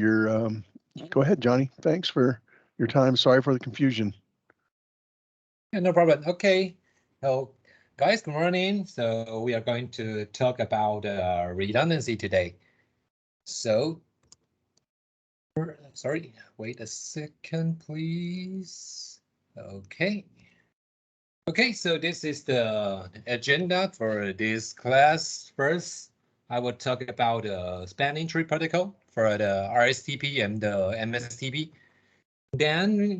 your, go ahead, Johnny. Thanks for your time. Sorry for the confusion. Yeah, no problem. Okay. So, guys, good morning. So we are going to talk about redundancy today. So, sorry, wait a second, please. Okay. Okay, so this is the agenda for this class. First, I will talk about the span entry protocol for the RSTP and the MSTP. Then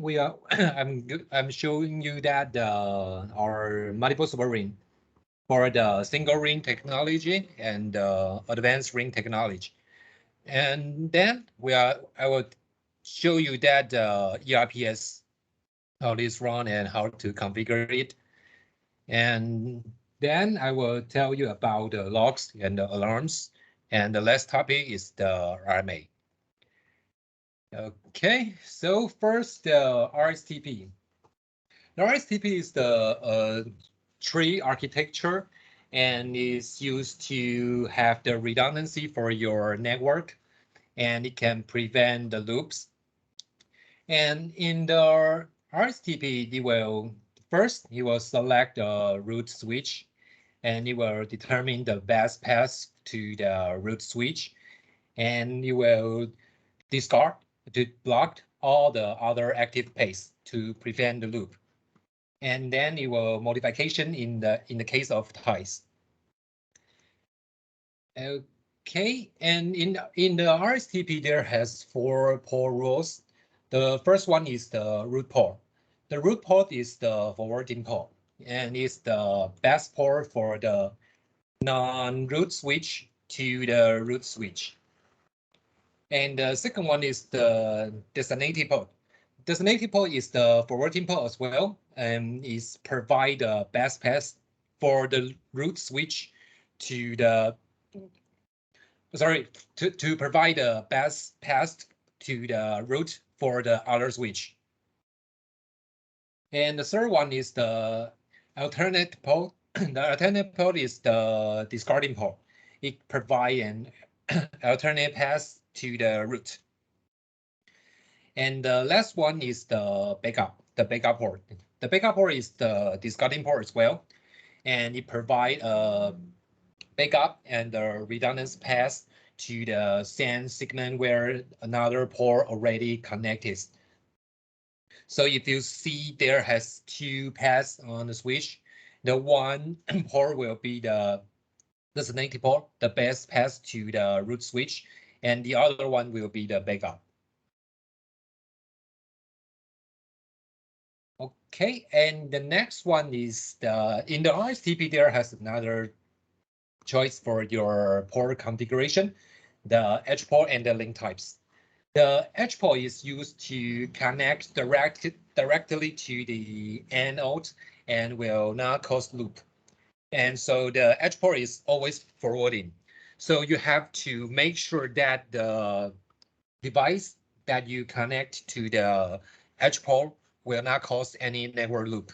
I'm showing you that our multiple super ring for the single ring technology and advanced ring technology. And then I will show you that ERPS, how this run and how to configure it. And then I will tell you about the logs and the alarms. And the last topic is the RMA. Okay, so first the RSTP. The RSTP is the tree architecture and is used to have the redundancy for your network, and it can prevent the loops. And in the RSTP, you will select the root switch, and you will determine the best path to the root switch, and you will discard to block all the other active paths to prevent the loop. And then it will modification in the case of ties. Okay, and in the RSTP there has 4 port rules. The first one is the root port. The root port is the forwarding port and is the best port for the non-root switch to the root switch. And the second one is the designated port. Designated port is the forwarding port as well, and is provide the best path for the root switch to the to provide the best path to the root for the other switch. And the third one is the alternate port. The alternate port is the discarding port. It provides an alternate path to the root. And the last one is the backup port. The backup port is the discarding port as well, and it provides a backup and the redundant path to the send segment where another port already connected. So if you see there has 2 paths on the switch, the one port will be the designated port, the best path to the root switch, and the other one will be the backup. Okay, and the next one is in the RSTP there has another choice for your port configuration, the edge port and the link types. The edge port is used to connect directly to the anode and will not cause loop. And so the edge port is always forwarding. So you have to make sure that the device that you connect to the edge port will not cause any network loop.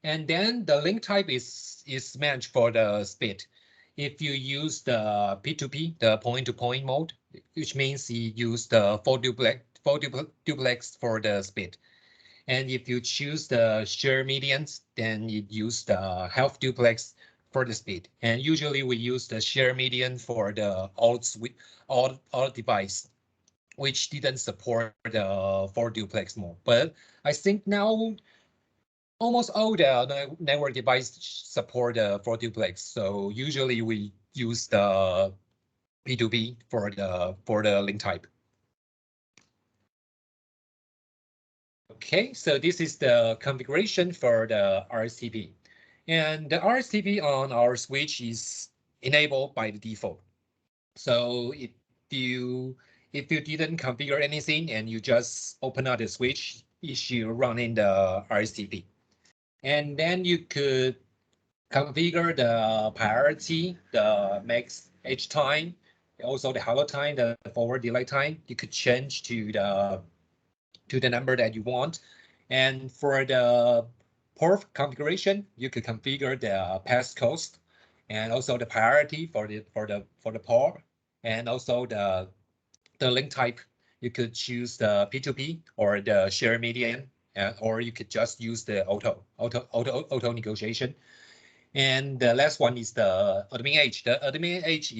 And then the link type is meant for the speed. If you use the P2P, the point-to-point mode, which means you use the full duplex for the speed. And if you choose the share medians, then you use the half duplex for the speed. And usually we use the share median for the all device, which didn't support the full duplex mode. But I think now almost all the network devices support the full duplex. So usually we use the P2P for the link type. Okay, so this is the configuration for the RSTP. And the RSTP on our switch is enabled by the default. So if you didn't configure anything and you just open up the switch, it should run in the RSTP. And then you could configure the priority, the max H time, also the hello time, the forward delay time. You could change to the number that you want. And for the port configuration, you could configure the passcode and also the priority for the port, and also the link type. You could choose the P2P or the share median, or you could just use the auto negotiation. And the last one is the admin age. The admin age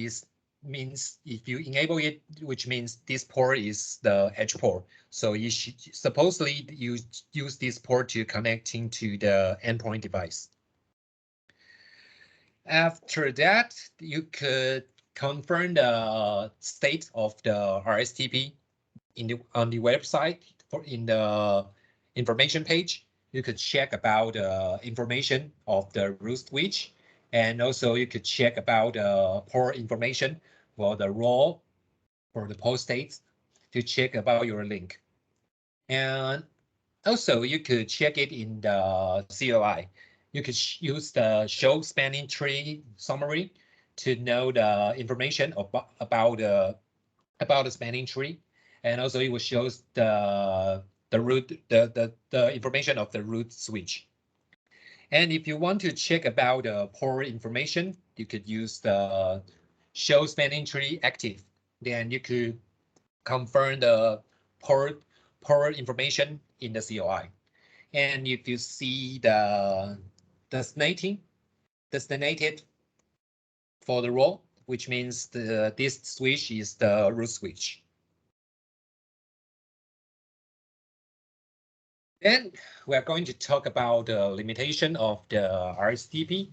means if you enable it, which means this port is the edge port. So you should supposedly you use this port to connecting to the endpoint device. After that, you could confirm the state of the RSTP on the website in the information page. You could check about information of the root switch, and also you could check about port information for the role for the port states to check about your link. And also you could check it in the CLI. You could use the show spanning tree summary to know the information about the spanning tree, and also it will show the root the information of the root switch. And if you want to check about the port information, you could use the show spanning tree active. Then you could confirm the port information in the CLI. And if you see the designated for the role, which means this switch is the root switch. Then we are going to talk about the limitation of the RSTP.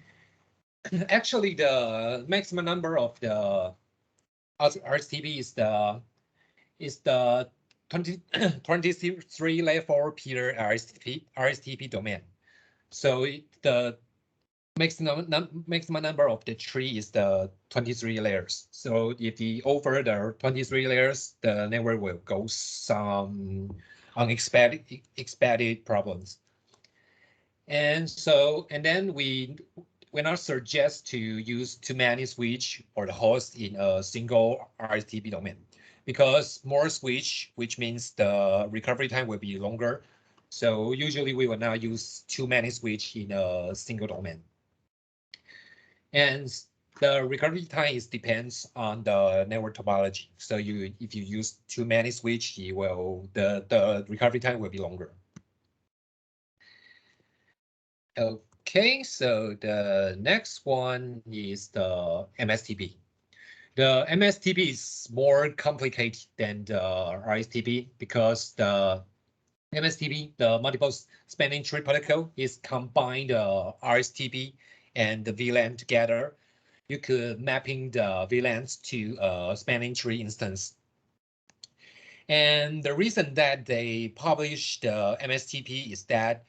Actually, the maximum number of the RSTP is the 23 layer 4 peer RSTP domain. So the maximum number of the tree is the 23 layers. So if you over the 23 layers, the network will go some unexpected problems. And then we not suggest to use too many switch or the host in a single RSTP domain, because more switch, which means the recovery time will be longer. So usually we will not use too many switch in a single domain. And the recovery time depends on the network topology. So if you use too many switch, the recovery time will be longer. Okay, so the next one is the MSTP. The MSTP is more complicated than the RSTP because the MSTP, the multiple spanning tree protocol, is combined the RSTP and the VLAN together. You could mapping the VLANs to a spanning tree instance. And the reason that they published the MSTP is that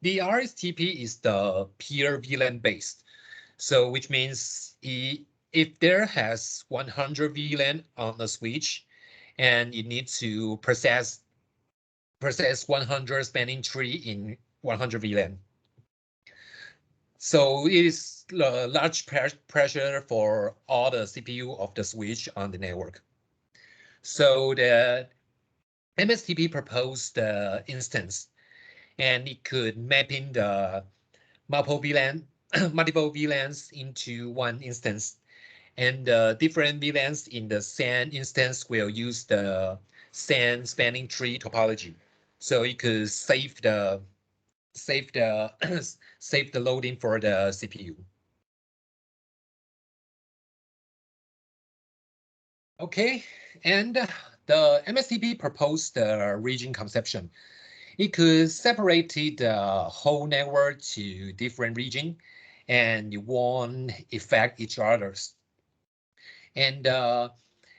the RSTP is the peer VLAN based. So which means if there has 100 VLAN on the switch and you need to process 100 spanning tree in 100 VLAN. So it is a large pressure for all the CPU of the switch on the network. So the MSTP proposed the instance, and it could map in the multiple VLANs into one instance. And the different VLANs in the same instance will use the same spanning tree topology. So you could save the loading for the CPU. Okay, and the MSTP proposed the region conception. It could separate the whole network to different regions, and you won't affect each others. And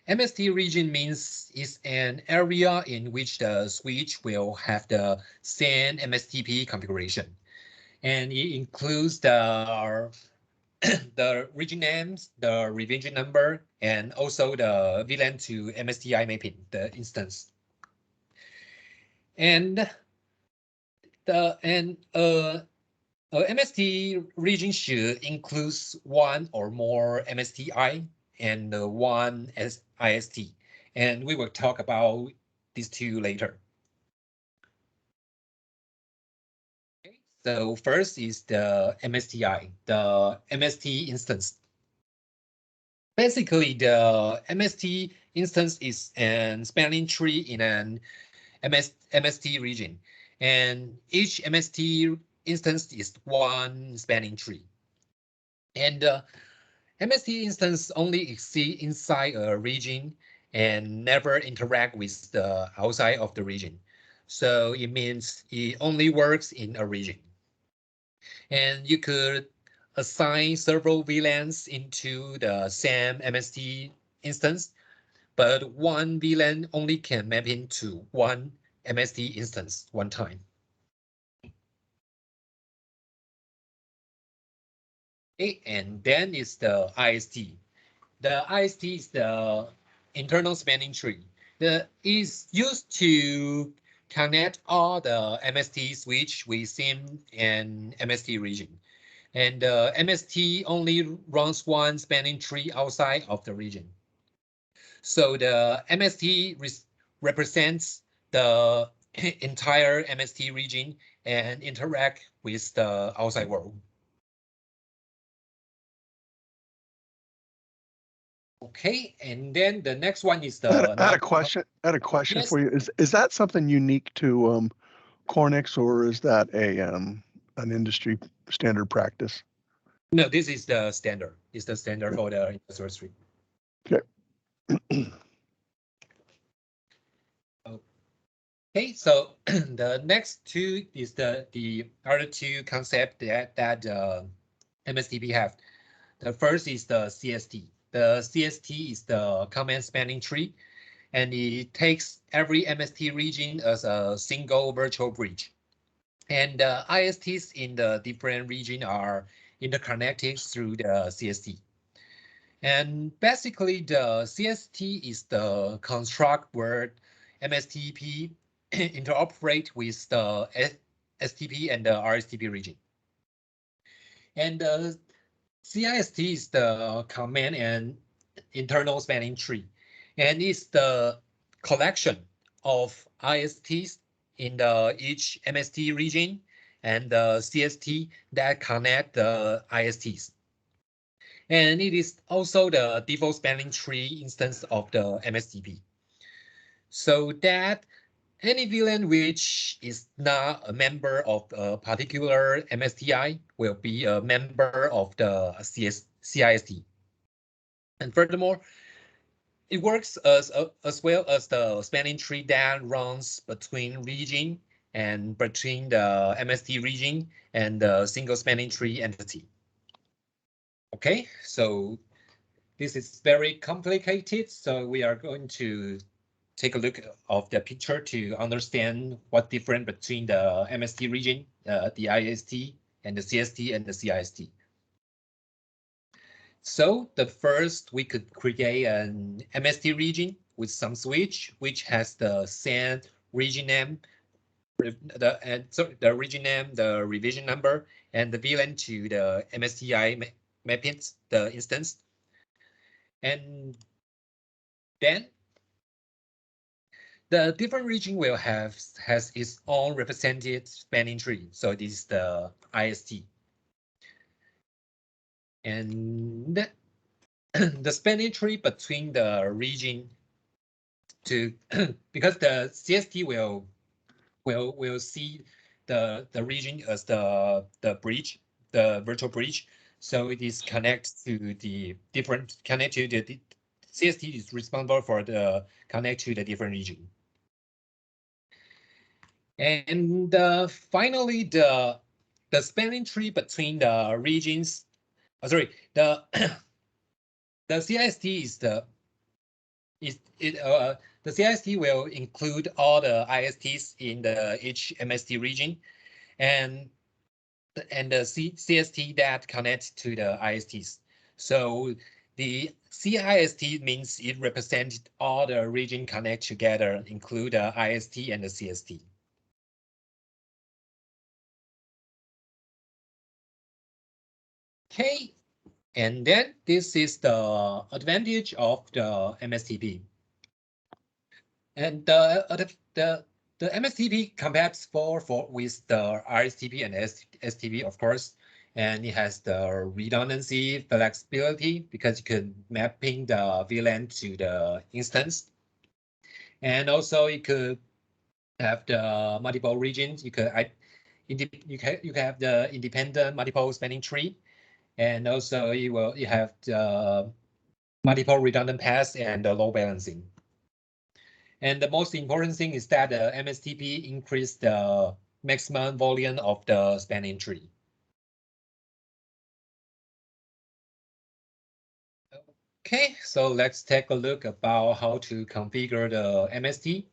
MST region means it's an area in which the switch will have the same MSTP configuration. And it includes the region names, the region number, and also the VLAN to MSTI mapping, the instance. And MST region should include one or more MSTI and one IST. And we will talk about these two later. Okay, so first is the MSTI, the MST instance. Basically, the MST instance is an spanning tree in an MST region, and each MST instance is one spanning tree. And MST instance only exist inside a region and never interact with the outside of the region. So it means it only works in a region. And you could assign several VLANs into the same MST instance, but one VLAN only can map into one MST instance one time. Okay, and then is the IST. The IST is the internal spanning tree. It is used to connect all the MST switch within an MST region. And the MST only runs one spanning tree outside of the region. So the MST represents the entire MST region and interact with the outside world. Okay, and then the next one is the. I had a question. Yes. For you. Is that something unique to Cornix, or is that an industry standard practice? No, this is the standard. It's the standard for the industrial street. Okay. Okay, so the next two is the other two concepts that MSTP have. The first is the CST. The CST is the command spanning tree, and it takes every MST region as a single virtual bridge. And the ISTs in the different region are interconnected through the CST. And basically, the CST is the construct where MSTP interoperate with the STP and the RSTP region. And the CIST is the command and internal spanning tree, and it's the collection of ISTs in the each MST region and the CST that connect the ISTs. And it is also the default spanning tree instance of the MSTP. So that any VLAN which is not a member of a particular MSTI will be a member of the CIST. And furthermore, it works as well as the spanning tree that runs between region and between the MST region and the single spanning tree entity. Okay, so this is very complicated, so we are going to take a look of the picture to understand what difference between the MST region, the IST, and the CST and the CIST. So the first, we could create an MST region with some switch, which has the same region name, the region name, the revision number, and the VLAN to the MSTI mappings, the instance. And then the different region will has its own represented spanning tree. So this is the IST. And the spanning tree between the region to because the CST will see the region as the bridge, the virtual bridge. So it is connected to the different the CST is responsible for the connect to the different region. And finally, the spanning tree between the regions. Oh, sorry, the the CIST is the CIST will include all the ISTs in the each MST region, and the CST that connects to the ISTs. So the CIST means it represents all the region connect together, include the IST and the CST. Okay, and then this is the advantage of the MSTP. And the MSTP compatible with the RSTP and STP, of course. and it has the redundancy flexibility because you can mapping the VLAN to the instance. And also you could have the multiple regions. You can have the independent multiple spanning tree, and also you have the multiple redundant paths and the load balancing. And the most important thing is that the MSTP increased the maximum volume of the spanning tree. Okay, so let's take a look about how to configure the MST.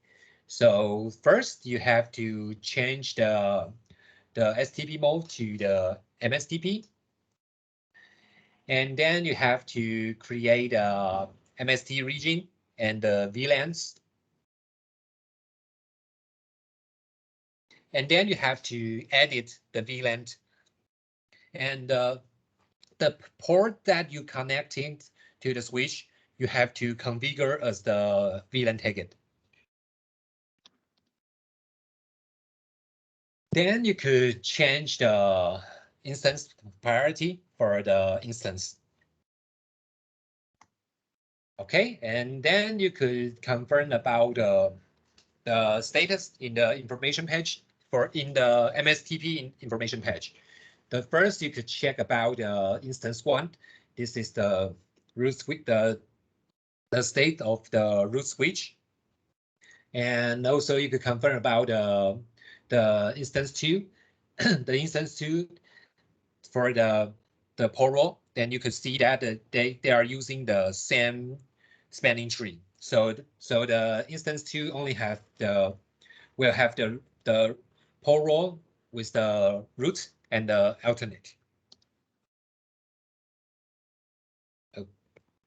So first, you have to change the STP mode to the MSTP. And then you have to create a MST region and the VLANs. And then you have to edit the VLAN. And the port that you connecting to the switch, you have to configure as the VLAN target. Then you could change the instance priority for the instance. Okay, and then you could confirm about the status in the information page in the MSTP information page. The first you could check about instance 1. This is the root switch, the state of the root switch. And also you could confirm about the instance 2. The instance 2 for the port role, then you could see that they are using the same spanning tree. So the instance 2 only will have the port role with the root and the alternate.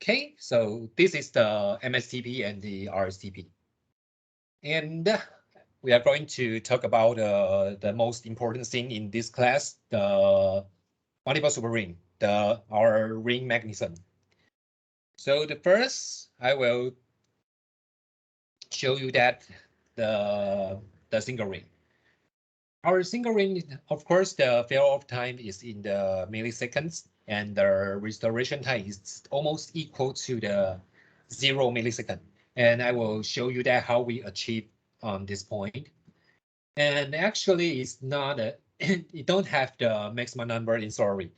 Okay, so this is the MSTP and the RSTP. And we are going to talk about the most important thing in this class, the multiple superring, our ring mechanism. So the first, I will show you that the single ring. Our single ring, of course, the fail-off time is in the milliseconds, and the restoration time is almost equal to the 0 millisecond. And I will show you that how we achieve on this point. And actually, it's not it don't have the maximum number in story,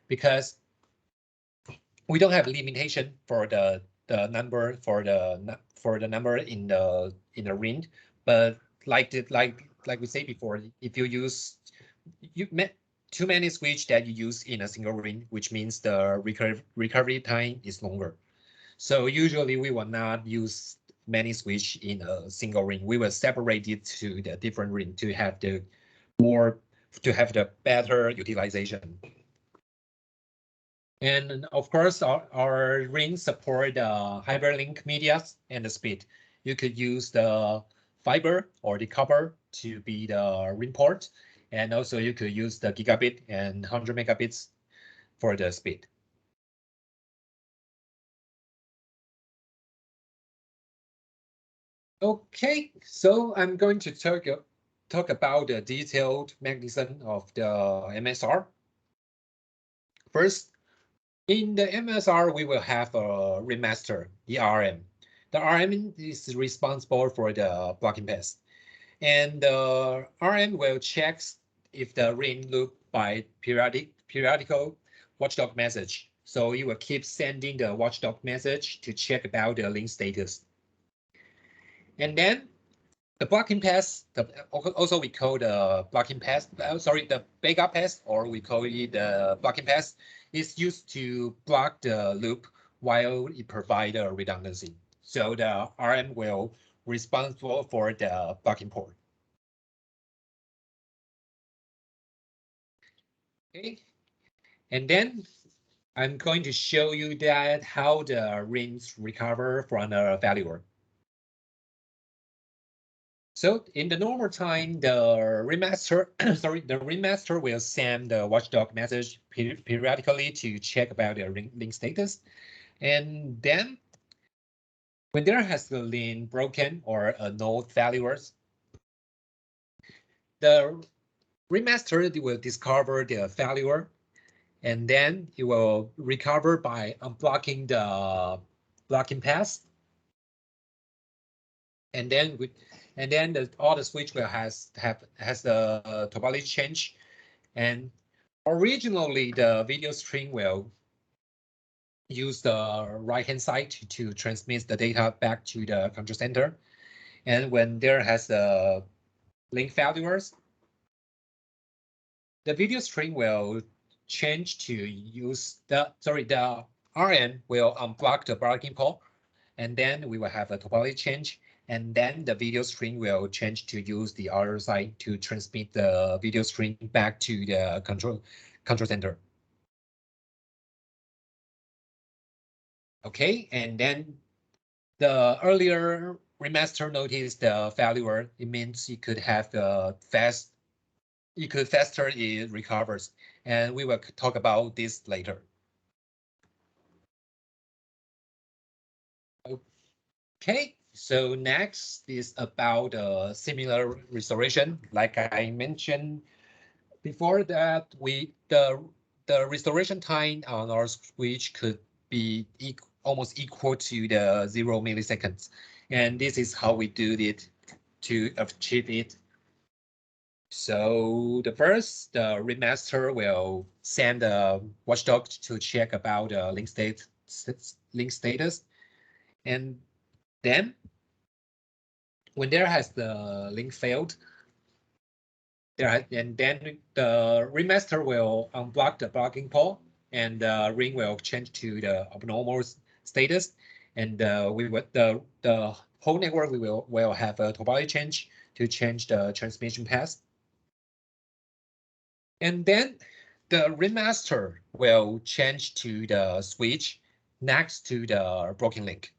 because we don't have limitation for the number for the number in the ring, but like we say before, if you use too many switch that you use in a single ring, which means the recovery time is longer. So usually we will not use many switch in a single ring. We will separate it to the different ring to have the better utilization. And of course, our rings support hyperlink media and the speed. You could use the fiber or the copper to be the ring port. And also you could use the gigabit and 100 megabits for the speed. Okay, so I'm going to talk about the detailed mechanism of the MSR. First, in the MSR, we will have a ring master, the RM. The RM is responsible for the blocking path. And the RM will check if the ring loop by periodical watchdog message. So it will keep sending the watchdog message to check about the link status. And then the blocking path, also we call the blocking path, the backup path, or we call it the blocking path, is used to block the loop while it provides a redundancy. So the RM will responsible for the blocking port. Okay, and then I'm going to show you that how the rings recover from the failure. So in the normal time, the ring master will send the watchdog message periodically to check about the link status. And then when there has the link broken or a node failures, the ring master will discover the failure and then it will recover by unblocking the blocking path. And then all the switch will has the topology change. And originally the video stream will use the right-hand side to transmit the data back to the control center. And when there has the link failures, the video stream will change to use the RN will unblock the blocking port, and then we will have a topology change, and then the video stream will change to use the other side to transmit the video stream back to the control center. Okay, and then the earlier remaster noticed the failure. It means it could have faster it recovers, and we will talk about this later. Okay, so next is about similar restoration. Like I mentioned before, that the restoration time on our switch could be almost equal to the 0 milliseconds, and this is how we do it to achieve it. So the remaster will send a watchdog to check about link status, and then when there has the link failed, and then the remaster will unblock the blocking port, and the ring will change to the abnormal status, and the whole network will have a topology change to change the transmission path. And then the remaster will change to the switch next to the broken link.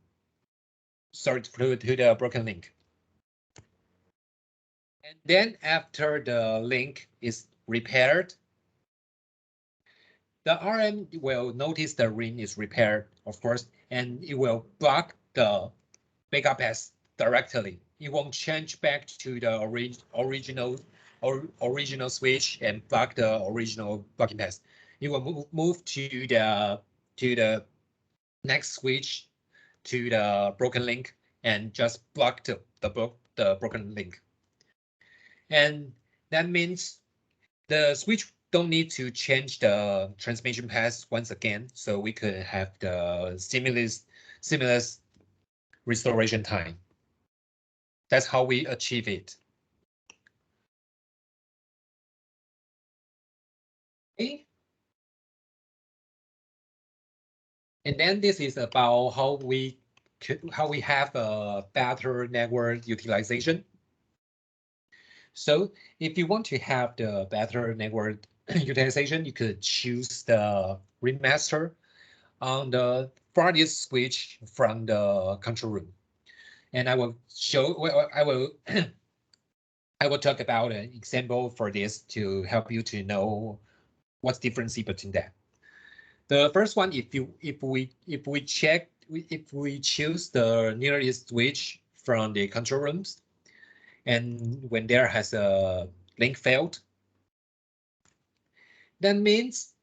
Sorry, to the broken link. And then after the link is repaired, the RM will notice the ring is repaired, of course, and it will block the backup path directly. It won't change back to the original switch and block the original blocking path. It will move to the next switch to the broken link and just block the broken link. And that means the switch don't need to change the transmission path once again, so we could have the seamless restoration time. That's how we achieve it. Okay. And then this is about how we have a better network utilization. So if you want to have the better network utilization, you could choose the remaster on the farthest switch from the control room. And I will I will talk about an example for this to help you to know what's the difference between that. The first one, if we choose the nearest switch from the control rooms, and when there has a link failed, that means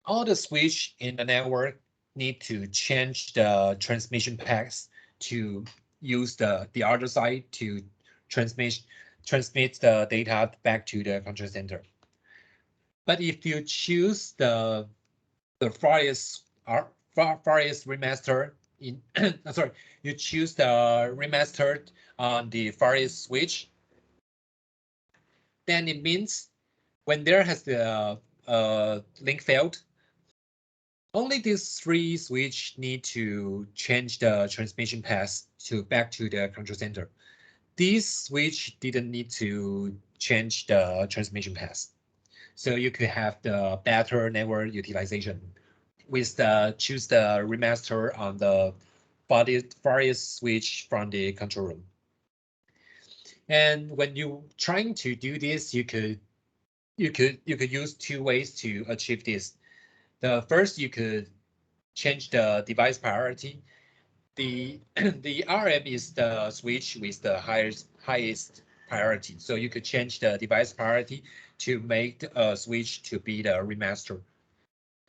all the switch in the network need to change the transmission paths to use the other side to transmit the data back to the control center. But if you choose the farthest remaster in sorry, you choose the remastered on the farthest switch, then it means when there has the link failed, only these three switch need to change the transmission path back to the control center. These switch didn't need to change the transmission path. So you could have the better network utilization with choose the remaster on the farthest switch from the control room. And when you trying to do this, you could use two ways to achieve this. The first, you could change the device priority. The RM is the switch with the highest priority. So you could change the device priority to make a switch to be the remaster.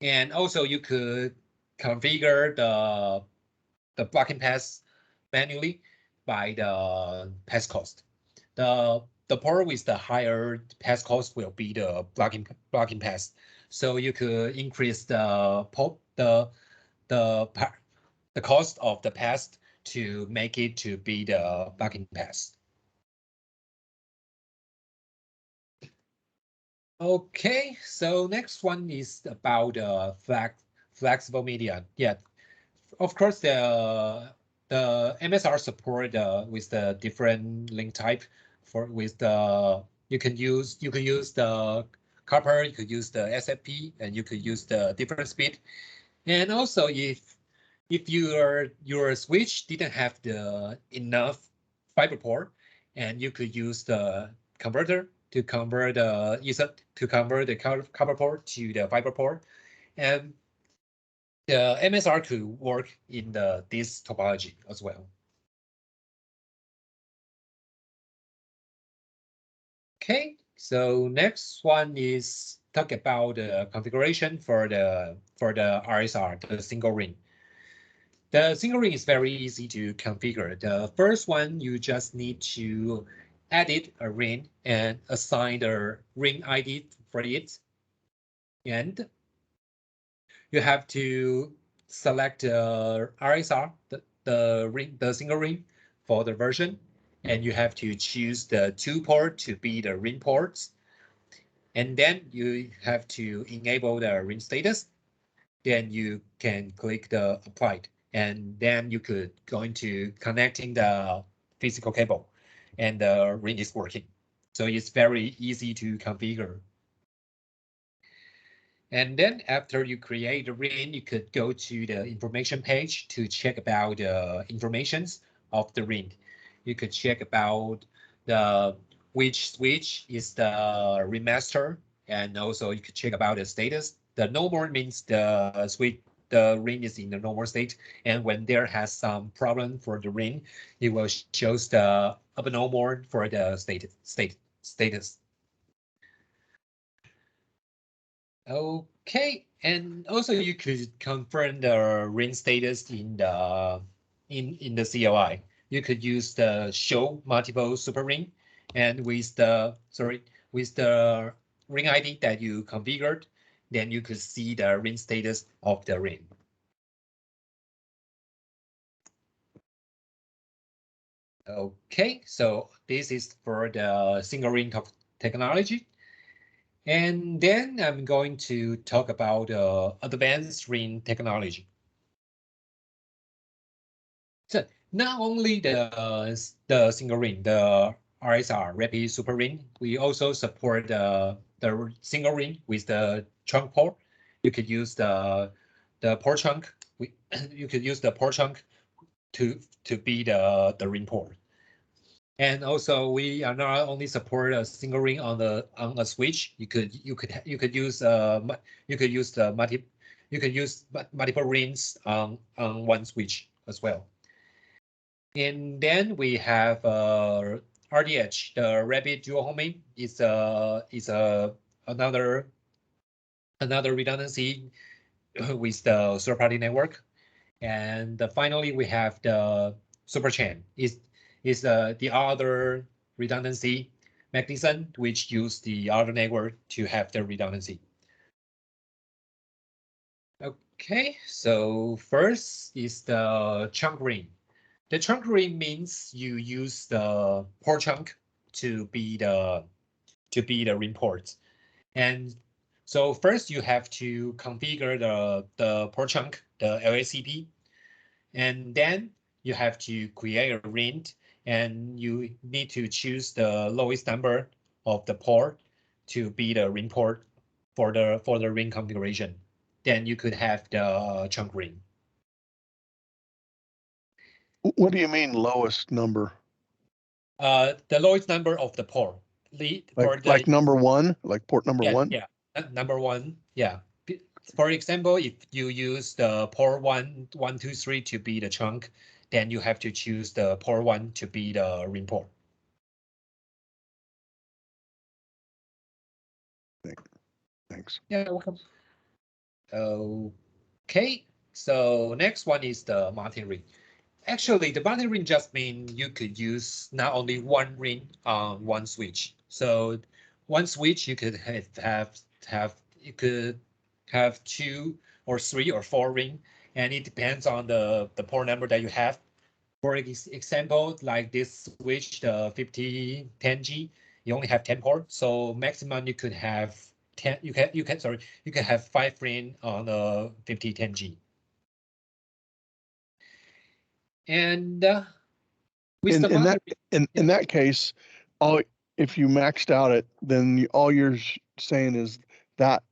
And also you could configure the blocking path manually by the path cost. The port with the higher path cost will be the blocking path. So you could increase the cost of the path to make it to be the blocking path. Okay, so next one is about flexible media. Yeah, of course the MSR support with the different link type with the you can use the copper, you could use the SFP, and you could use the different speed. And also if your switch didn't have the enough fiber port, and you could use the converter to convert the copper port to the fiber port, and the MSR could work in this topology as well. Okay, so next one is talk about the configuration for the RSR, the single ring. The single ring is very easy to configure. The first one, you just need to edit a ring and assign the ring ID for it. And you have to select the RSR, the single ring for the version. And you have to choose the 2 port to be the ring ports. And then you have to enable the ring status. Then you can click the applied, and then you could go into connecting the physical cable, and the ring is working. So it's very easy to configure. And then after you create the ring, you could go to the information page to check about the informations of the ring. You could check about which switch is the remaster, and also you could check about the status. The normal means the ring is in the normal state, and when there has some problem for the ring, it will shows the abnormal for the status. Okay, and also you could confirm the ring status in the CLI. You could use the show multiple super ring, and with the ring ID that you configured, then you could see the ring status of the ring. Okay, so this is for the single ring technology. And then I'm going to talk about advanced ring technology. So not only the single ring, the RSR, rapid super ring, we also support the single ring with the trunk port. You could use the port trunk. You could use the port trunk to be the ring port. And also we are not only support a single ring on a switch. You could use multiple rings on one switch as well. And then we have RDH, the rapid dual homing is another redundancy with the third-party network. And finally, we have the superchain is the other redundancy mechanism which use the other network to have the redundancy. Okay, so first is the chunk ring. The trunk ring means you use the port chunk to be the ring port. And so first you have to configure the port chunk, the LACP, and then you have to create a ring, and you need to choose the lowest number of the port to be the ring port for the ring configuration. Then you could have the chunk ring. What do you mean lowest number? The lowest number of the port. Like number one, like port number one? Yeah, number one, yeah. For example, if you use the port 123 to be the trunk, then you have to choose the port 1 to be the ring port. Thanks. Yeah, welcome. Okay, so next one is the multi-ring. Actually, the multi-ring just means you could use not only one ring on one switch. So one switch you could you could have 2 or 3 or 4 ring, and it depends on the port number that you have. For example, like this switch, the 5010G, you only have 10 ports, so maximum you could have 10. You can have 5 ring on a 5010G. And with the in that case, all if you maxed out it, then all you're saying is that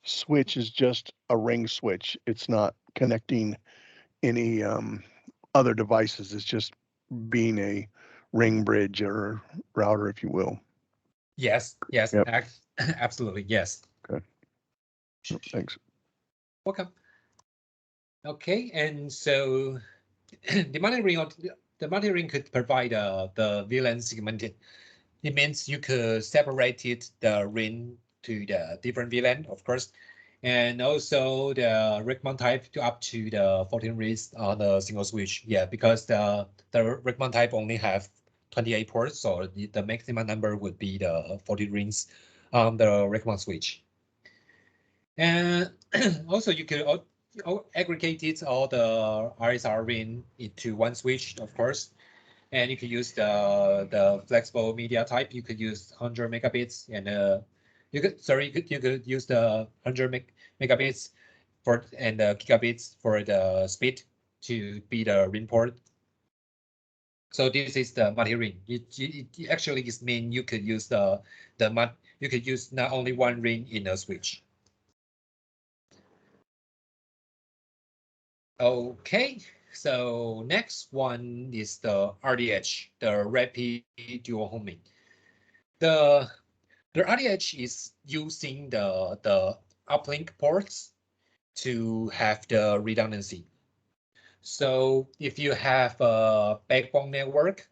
switch is just a ring switch. It's not connecting any other devices. It's just being a ring bridge or router, if you will. Yes, yes, Yep. Absolutely, yes. Okay. Thanks. Welcome. Okay, and so the multi-ring could provide the VLAN segmented. It means you could separate the ring to the different VLAN, of course, and also the Rickman type to up to the 14 rings on the single switch. Yeah, because the Rickman type only have 28 ports, so the maximum number would be the 40 rings on the Rickman switch. And also you could aggregate all the RSR ring into one switch, of course. And you could use the flexible media type. You could use 100 megabits, and you could use the 100 megabits for and the gigabits for the speed to be the ring port. So this is the multi-ring. It actually is mean you could use you could use not only one ring in a switch. Okay, so next one is the RDH, the rapid dual homing. The RDH is using the uplink ports to have the redundancy. So if you have a backbone network,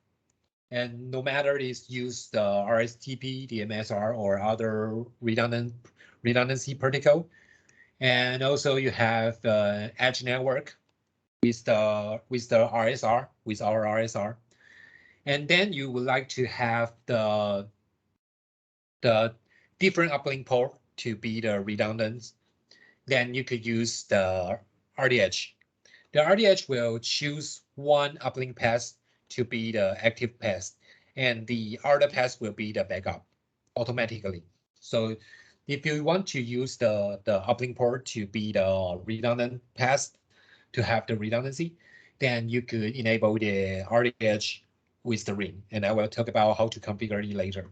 and no matter is use the RSTP, the MSR, or other redundancy protocol, and also you have edge network with the RSR, with our RSR, and then you would like to have the different uplink port to be the redundant, then you could use the RDH. The RDH will choose one uplink path to be the active path, and the other path will be the backup automatically. So if you want to use the uplink port to be the redundant path to have the redundancy, then you could enable the RDH with the ring, and I will talk about how to configure it later.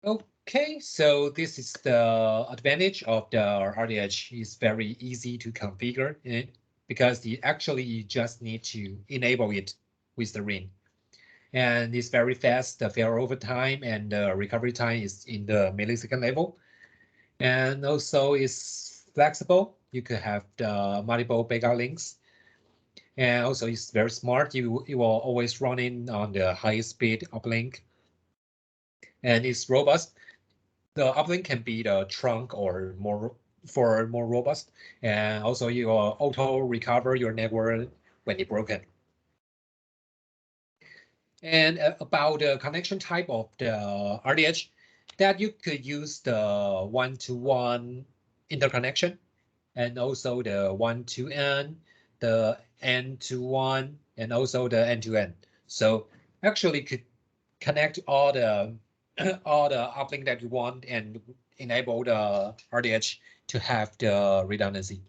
Okay, so this is the advantage of the RDH. It's very easy to configure it because you just need to enable it with the ring. And it's very fast, the failover time and the recovery time is in the millisecond level. And also it's flexible. You could have the multiple backup links. And also it's very smart. You will always run in on the highest speed uplink. And it's robust. The uplink can be the trunk or more robust, and also you will auto recover your network when it's broken. And about the connection type of the RDH, that you could use the one-to-one interconnection, and also the one-to-N, the N-to-1, and also the N-to-N. So actually could connect all the uplink that you want and enable the RDH to have the redundancy.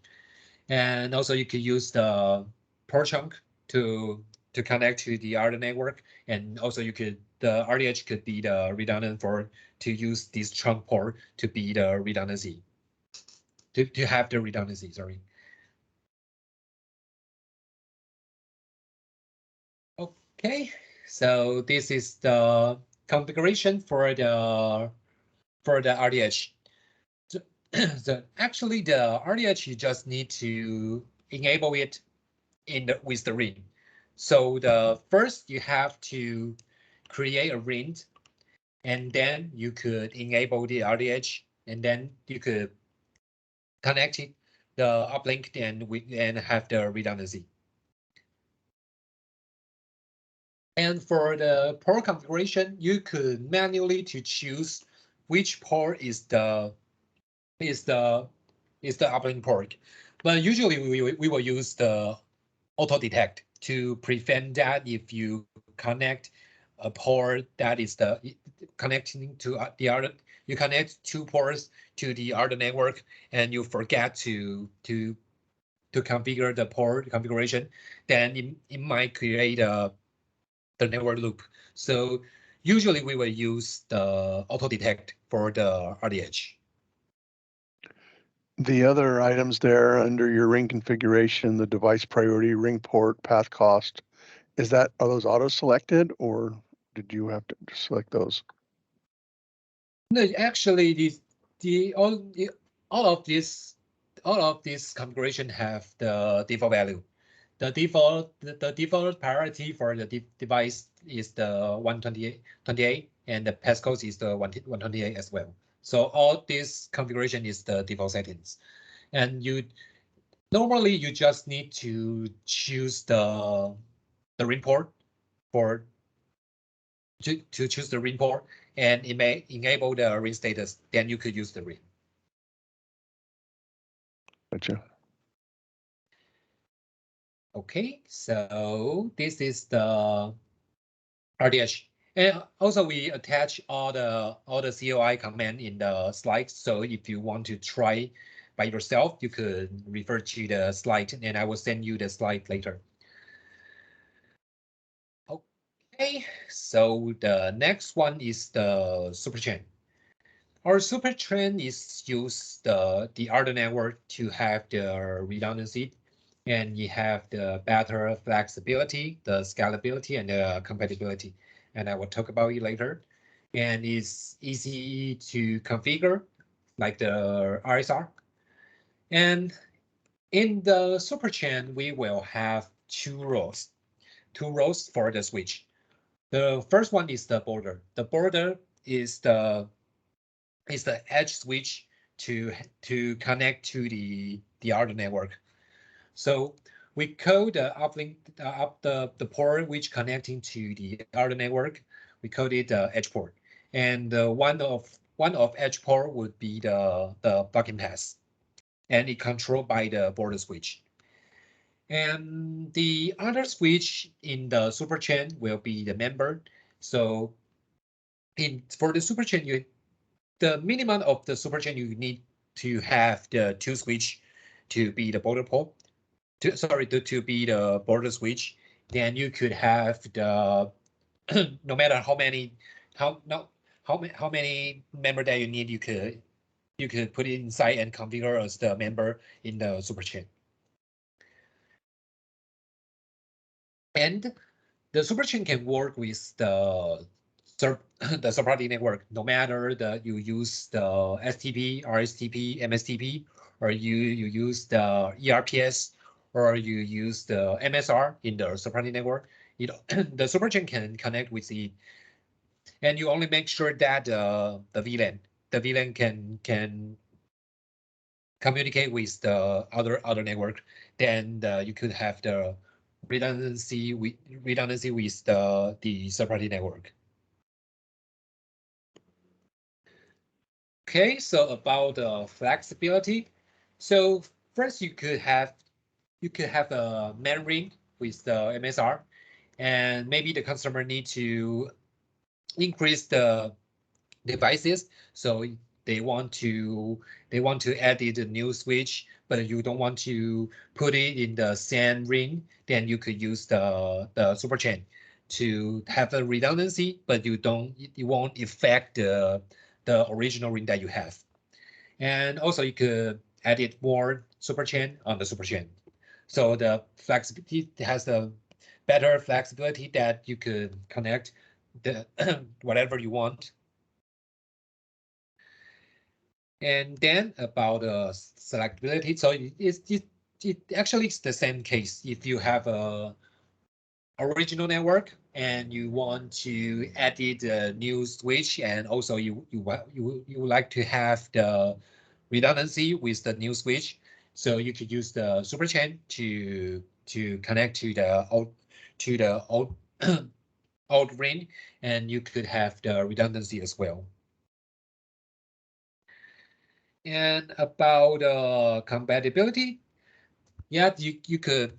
And also you could use the port chunk to connect to the other network. And also the RDH could be the redundant to use this trunk port to be the redundancy, to have the redundancy, sorry. Okay, so this is the configuration for the RDH. So actually the RDH, you just need to enable it with the ring. So first you have to create a ring and then you could enable the RDH, and then you could connect it, the uplink, and have the redundancy. And for the port configuration, you could manually to choose which port is the uplink port. But usually we will use the auto detect to prevent that if you connect a port that is the connecting to the other, you connect two ports to the other network and you forget to configure the port configuration, then it might create the network loop. So usually we will use the auto detect for the RDH. The other items there under your ring configuration, the device priority, ring port, path cost, are those auto selected or did you have to select those? No, actually, all of this configuration have the default value. The default priority for the device is the 128, and the passcode is the 128 as well. So all this configuration is the default settings, and normally you just need to choose the ring port for to choose the ring port, and it may enable the ring status. Then you could use the ring. Gotcha. Okay, so this is the RDH. And also we attach all the COI command in the slide. So if you want to try by yourself, you could refer to the slide and I will send you the slide later. Okay, so the next one is the superchain. Our superchain is used the other network to have the redundancy, and you have the better flexibility, the scalability, and the compatibility. And I will talk about it later. And it's easy to configure, like the RSR. And in the superchain, we will have two rows for the switch. The first one is the border. The border is the edge switch to connect to the other network. So we call the uplink the port which connecting to the other network. We call it the edge port, and one of edge port would be the plugin pass, and it controlled by the border switch. And the other switch in the superchain will be the member. So for the superchain, the minimum of the superchain you need to have the two switch to be the border port. To be the border switch. Then you could have the no matter how many member that you need, you could put it inside and configure as the member in the superchain. And the superchain can work with the third-party network, no matter that you use the STP, RSTP, MSTP, or you use the ERPS, or you use the MSR in the third-party network. The superchain can connect with it, and you only make sure that the VLAN can communicate with the other network. Then you could have the redundancy with the third-party network. Okay, so about flexibility. So first you could have a main ring with the MSR, and maybe the customer need to increase the devices. So they want to add a new switch, but you don't want to put it in the same ring. Then you could use the superchain to have a redundancy, but you won't affect the original ring that you have. And also you could edit more superchain on the superchain. So the flexibility has a better flexibility that you could connect the whatever you want. And then about selectability. So it actually is the same case. If you have a original network and you want to edit the new switch, and also you would like to have the redundancy with the new switch, so you could use the superchain to connect to the old old ring, and you could have the redundancy as well. And about compatibility, yeah, you could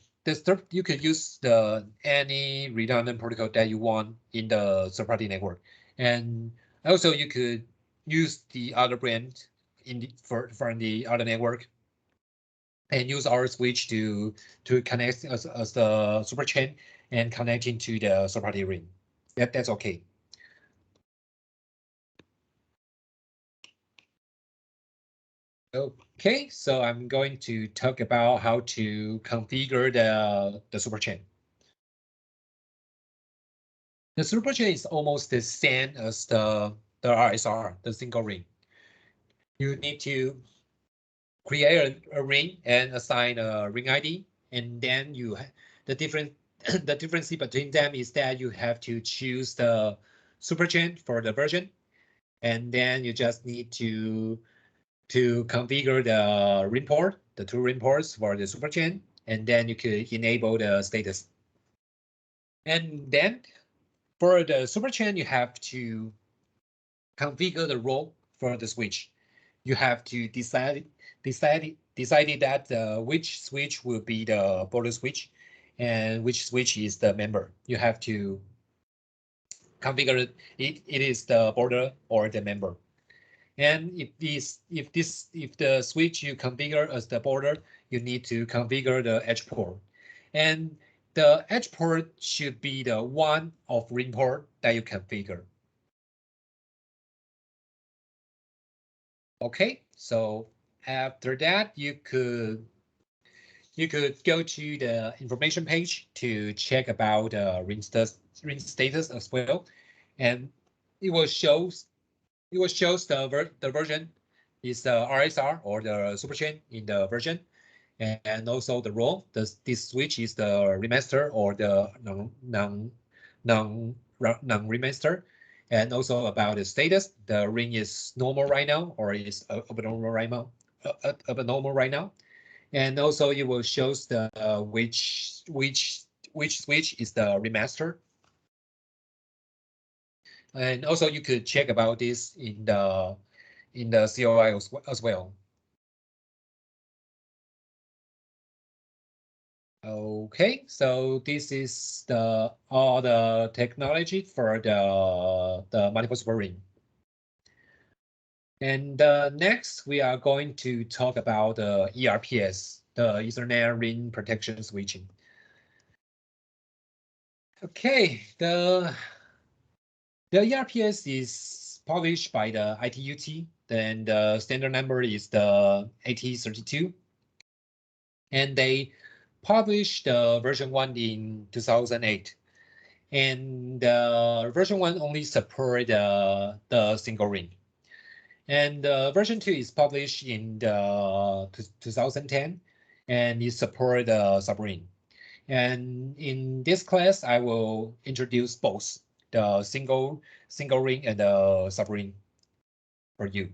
you could use the any redundant protocol that you want in the third-party network, and also you could use the other brand in the for the other network, and use our switch to connect as the super chain and connecting to the third-party ring. That's okay. Okay, so I'm going to talk about how to configure the superchain. The superchain is almost the same as the RSR, the single ring. You need to create a ring and assign a ring ID, and then the difference between them is that you have to choose the superchain for the version, and then you just need to configure the ring port, the two ring ports for the superchain, and then you could enable the status. And then for the superchain, you have to configure the role for the switch. You have to decide that which switch will be the border switch and which switch is the member. You have to configure it is the border or the member. And if the switch you configure as the border, you need to configure the edge port. And the edge port should be the one of ring port that you configure. Okay, so after that, you could go to the information page to check about ring status as well, and it will shows the version is the RSR or the superchain in the version, and also the role. This switch is the remaster or the non remaster, and also about the status. The ring is normal right now or is abnormal right now. Abnormal right now, and also it will show the which switch is the remaster. And also you could check about this in the COI as well. Okay, so this is all the technology for the multiple super ring. And next we are going to talk about the ERPS, the Ethernet Ring Protection Switching. Okay, the ERPS is published by the ITUT, then the standard number is the 8032. And they published the version 1 in 2008. And version 1 only support the single ring. And version 2 is published in 2010, and it support the subring. And in this class, I will introduce both the single ring and the subring for you.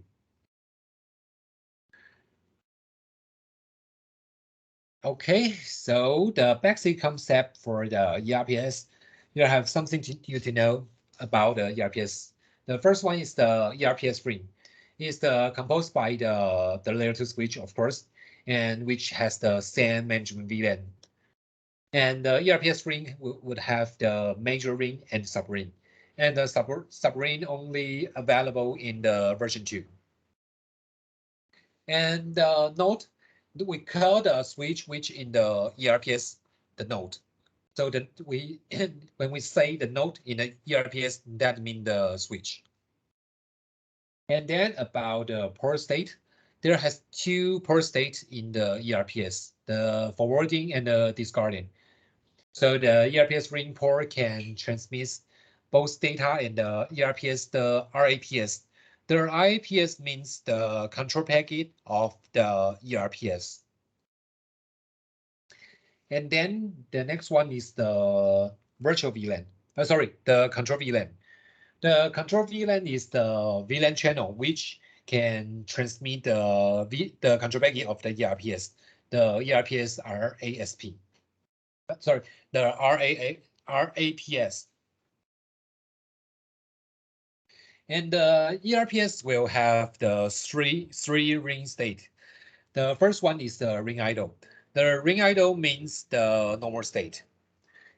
Okay, so the basic concept for the ERPS, you have something you to know about the ERPS. The first one is the ERPS ring. It's composed by the layer 2 switch, of course, and which has the same management VLAN. And the ERPS ring would have the major ring and subring. And the subring only available in the version 2. And note, we call the switch which in the ERPS the node. So that when we say the node in the ERPS, that means the switch. And then about the port state, there has two port states in the ERPS, the forwarding and the discarding. So the ERPS ring port can transmit both data and the ERPS, the RAPS. The RAPS means the control packet of the ERPS. And then the next one is the virtual VLAN. Sorry, the control VLAN. The control VLAN is the VLAN channel which can transmit the control packet of the ERPS. The ERPS RASP. Sorry, the RAPS. And the ERPS will have the three ring state. The first one is the ring idle. The ring idle means the normal state.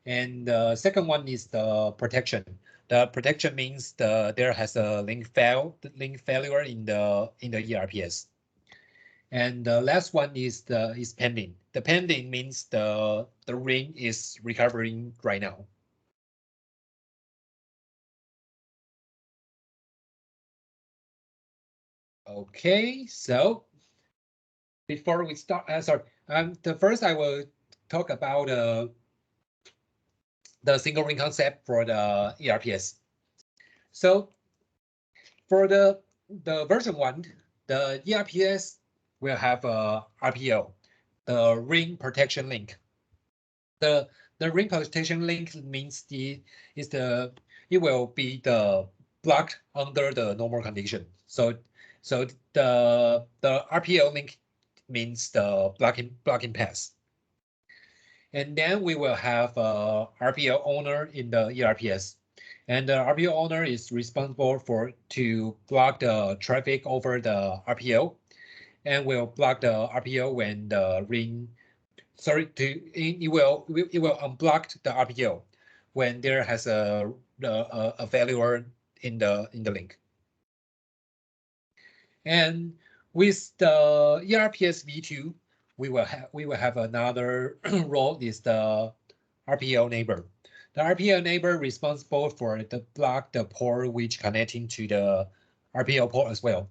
And the second one is the protection. The protection means there has a link failure in the ERPS. And the last one is pending. The pending means the ring is recovering right now. Okay, so before we start, the first I will talk about the single ring concept for the ERPS. So for the version 1, the ERPS will have a RPO, the ring protection link. The ring protection link means it will be the blocked under the normal condition. So the RPO link means the blocking path. And then we will have a RPO owner in the ERPS. And the RPO owner is responsible to block the traffic over the RPO, and will block the RPO when the ring. It will unblock the RPO when there has a failure in the link. And with the ERPS v2, we will have another role is the RPO neighbor. The RPO neighbor responsible for the block the port which connecting to the RPO port as well.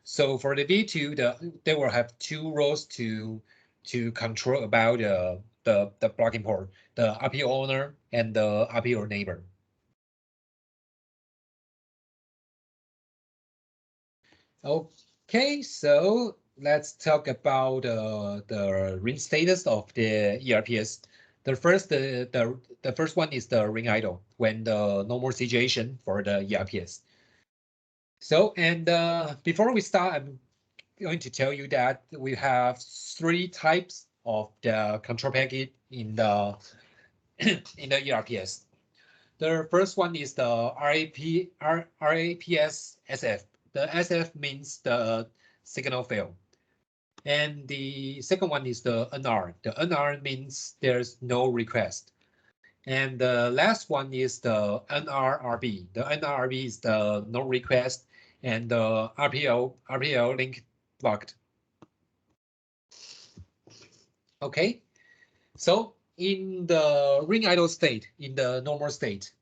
So for the V2, they will have two roles to control about the blocking port, the RPO owner and the RPO neighbor. Okay, so let's talk about the ring status of the ERPS. The first one is the ring idle when the normal situation for the ERPS. So, and before we start, I'm going to tell you that we have 3 types of the control packet in the in the ERPS. The first one is the RAPS SF. The SF means the signal fail. And the second one is the NR. The NR means there's no request. And the last one is the NRRB. The NRRB is the no request and the RPO link blocked. Okay, so in the ring idle state, in the normal state,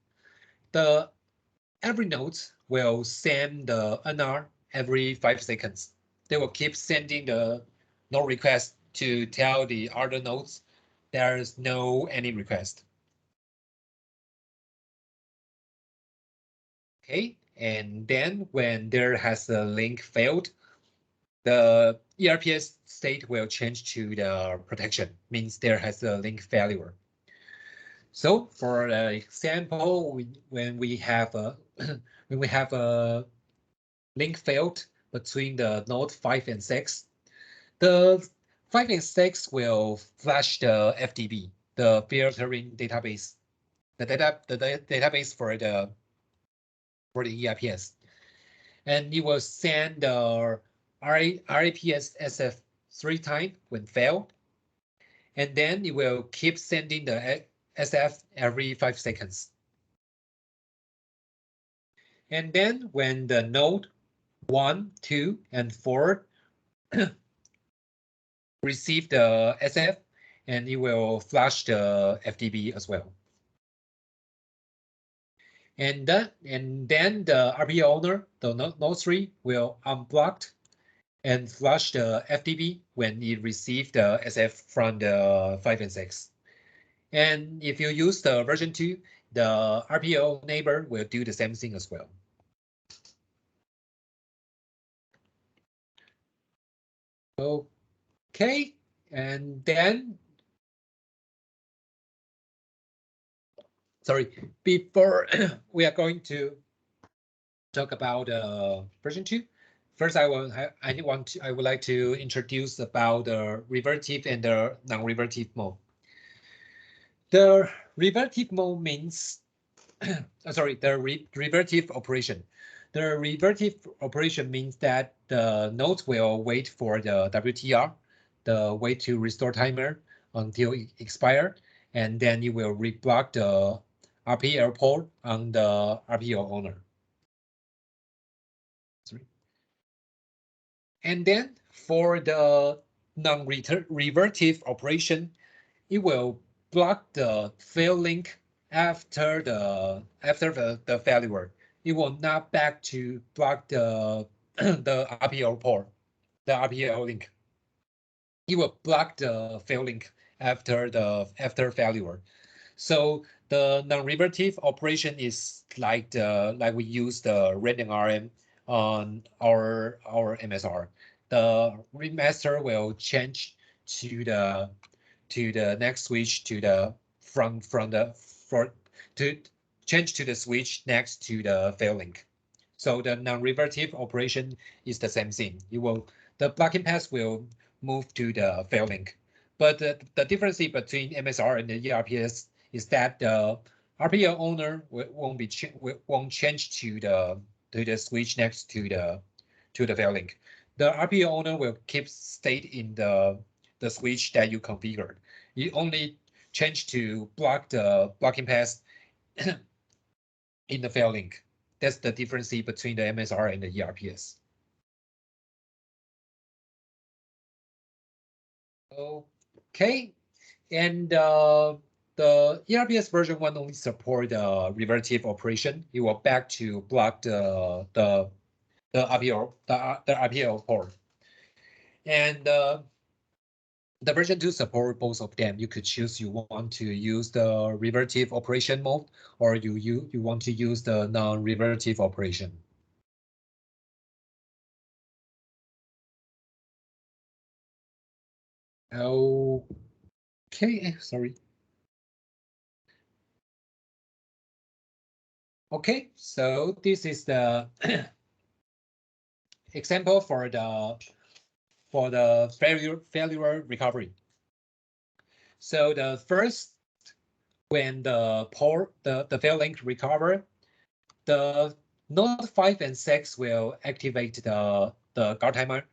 every node will send the NR every 5 seconds. They will keep sending the no request to tell the other nodes there's no any request. Okay, and then when there has a link failed, the ERPS state will change to the protection, means there has a link failure. So for example, when we have a link failed between the node 5 and 6, the 5 and 6 will flash the FDB, the filtering database, the database for the ERPS, and it will send the RAPS SF 3 times when failed, and then it will keep sending the SF every 5 seconds. And then when the node 1, 2, and 4 receive the SF, and it will flash the FDB as well. And then the RPO owner, the node 3, will unblock and flush the FDB when it receives the SF from the 5 and 6. And if you use the version 2, the RPO neighbor will do the same thing as well. Okay, and then sorry, before we are going to talk about version 2. First, I would like to introduce about the revertive and the non-revertive mode. The revertive mode means, sorry, the revertive operation. The revertive operation means that the nodes will wait for the WTR, the wait to restore timer until it expires, and then you will reblock the RPL port on the RPL owner. Sorry. And then for the non-revertive operation, it will block the fail link after the failure. It will not back to block the the RPL port, the RPL link. It will block the fail link after failure. So the non-revertive operation is like we use the random RM on our MSR. The remaster will change to the next switch to the to change to the switch next to the fail link. So the non-revertive operation is the same thing. The blocking path will move to the fail link. But the difference between MSR and the ERPS is that the RPL owner won't change to the switch next to the fail link. The RPL owner will keep state in the switch that you configured. You only change to block the blocking path in the fail link. That's the difference between the MSR and the ERPS. Okay, and the ERPS version 1 only support the revertive operation. It will back to block the RPL port. And the version 2 support both of them. You could choose you want to use the revertive operation mode, or you want to use the non-revertive operation. Okay, sorry. Okay, so this is the example for the failure recovery. So the first, when the fail link recover, the node 5 and 6 will activate the guard timer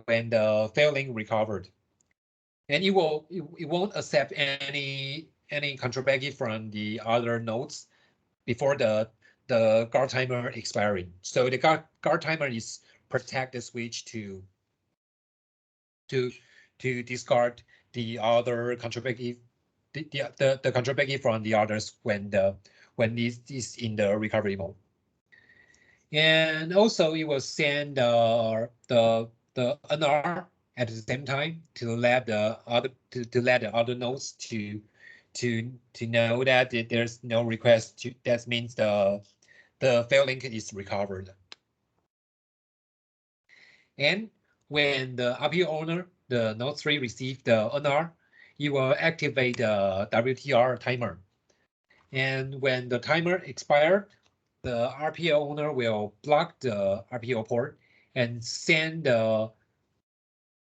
when the fail link recovered, and it won't accept any control packet from the other nodes before the guard timer expiring. So the guard timer is protect the switch to discard the other control packet, the control packet from the others when this is in the recovery mode. And also it will send the NR at the same time to let the other nodes to know that there's no request that means the fail link is recovered. And when the RPL owner, the node 3 receive the NR, it will activate the WTR timer. And when the timer expired, the RPL owner will block the RPL port and send the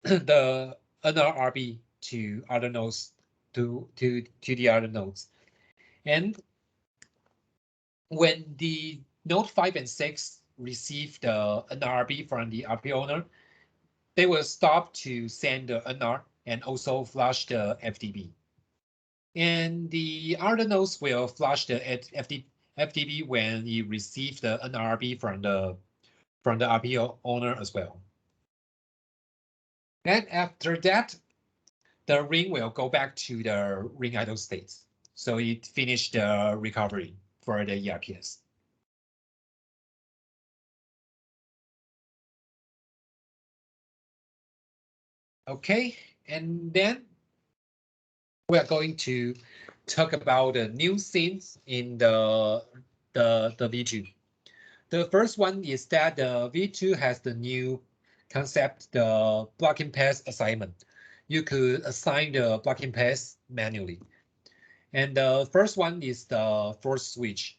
NRRB to other nodes to the other nodes. And when the node 5 and 6 receive the NRRB from the RPL owner, they will stop to send the NR and also flush the FDB. And the other nodes will flush the FDB when you receive the NRB from the RPL owner as well. And after that, the ring will go back to the ring idle state. So it finished the recovery for the ERPS. Okay, and then we are going to talk about the new scenes in the V2. The first one is that the V2 has the new concept, the blocking path assignment. You could assign the blocking path manually. And the first one is the force switch.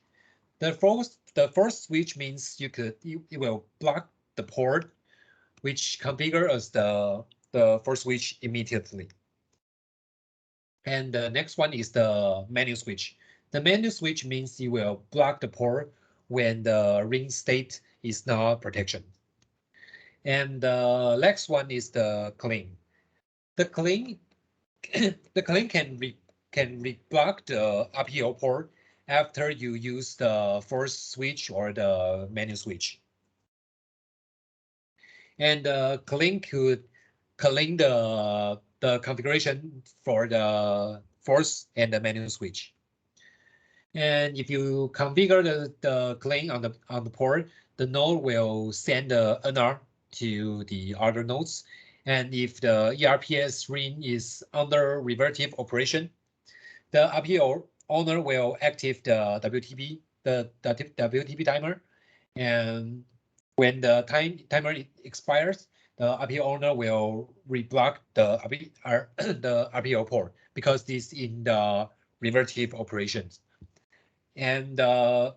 The force switch means you will block the port which configure as the force switch immediately. And the next one is the manual switch. The manual switch means you will block the port when the ring state is not protection. And the next one is the clean. The clean the clean can block the RPO port after you use the force switch or the manual switch. And clean could clean the configuration for the force and the manual switch. And if you configure the clean on the port, the node will send the NR to the other nodes. And if the ERPS ring is under revertive operation, the RPO owner will activate the WTP, the WTP timer. And when the timer expires, the RPO owner will reblock the RPO port because this is in the revertive operations. And the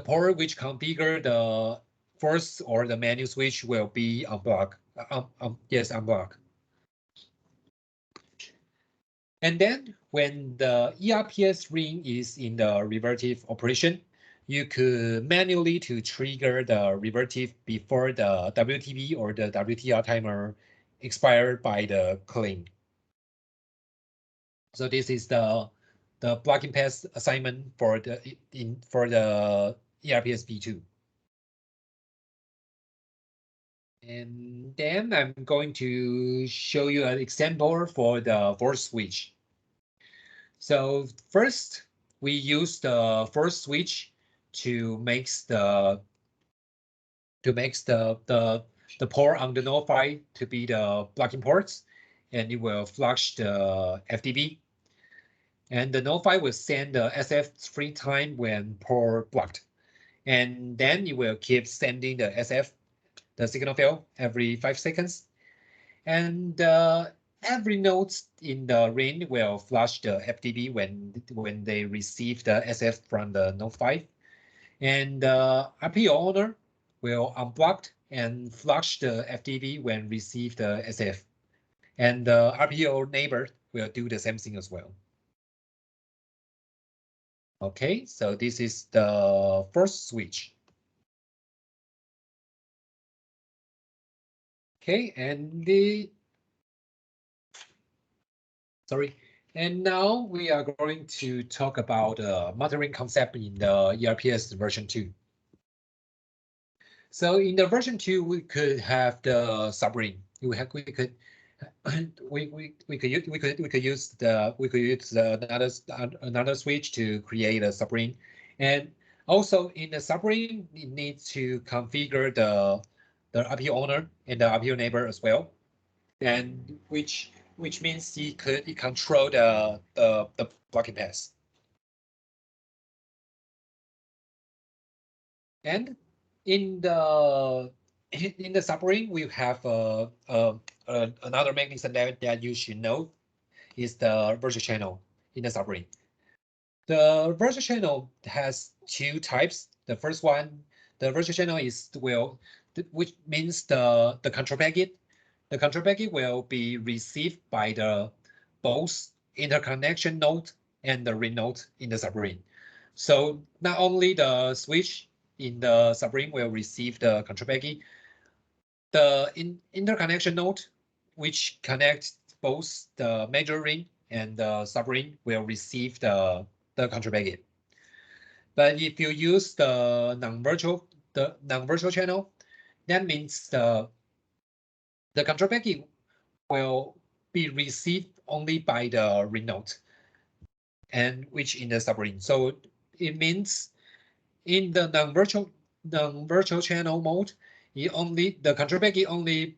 port which configure the force or the manual switch will be unblocked. Yes, unblocked. And then when the ERPS ring is in the revertive operation, you could manually to trigger the revertive before the WTP or the WTR timer expired by the clean. So this is the plugin path assignment for the ERPS v2. And then I'm going to show you an example for the force switch. So first, we use the force switch to make the port on the node 5 to be the blocking ports, and it will flush the FDB. And the node 5 will send the SF 3 times when port blocked. And then it will keep sending the SF, the signal fail, every 5 seconds. And every node in the ring will flush the FDB when they receive the SF from the node 5. And the RPO owner will unblock and flush the FDB when receive the SF. And the RPO neighbor will do the same thing as well. Okay, so this is the first switch. Okay, and and now we are going to talk about monitoring concept in the ERPS version 2. So in the version 2, we could have the subring. We could use another switch to create a subring, and also in the subring, it needs to configure the RPO owner and the RPO neighbor as well, and which means it control the blocking path. And in the subring, we have another mechanism that you should know is the virtual channel in the subring. The virtual channel has two types. The first one, the virtual channel which means the control packet. The control packet will be received by the both interconnection node and the ring node in the subring. So not only the switch in the subring will receive the control packet, the interconnection node, which connects both the major ring and the subring, will receive the control packet. But if you use the non-virtual channel, that means the control packet will be received only by the ring node, and which in the subring. So it means in the non-virtual channel mode, the control packet only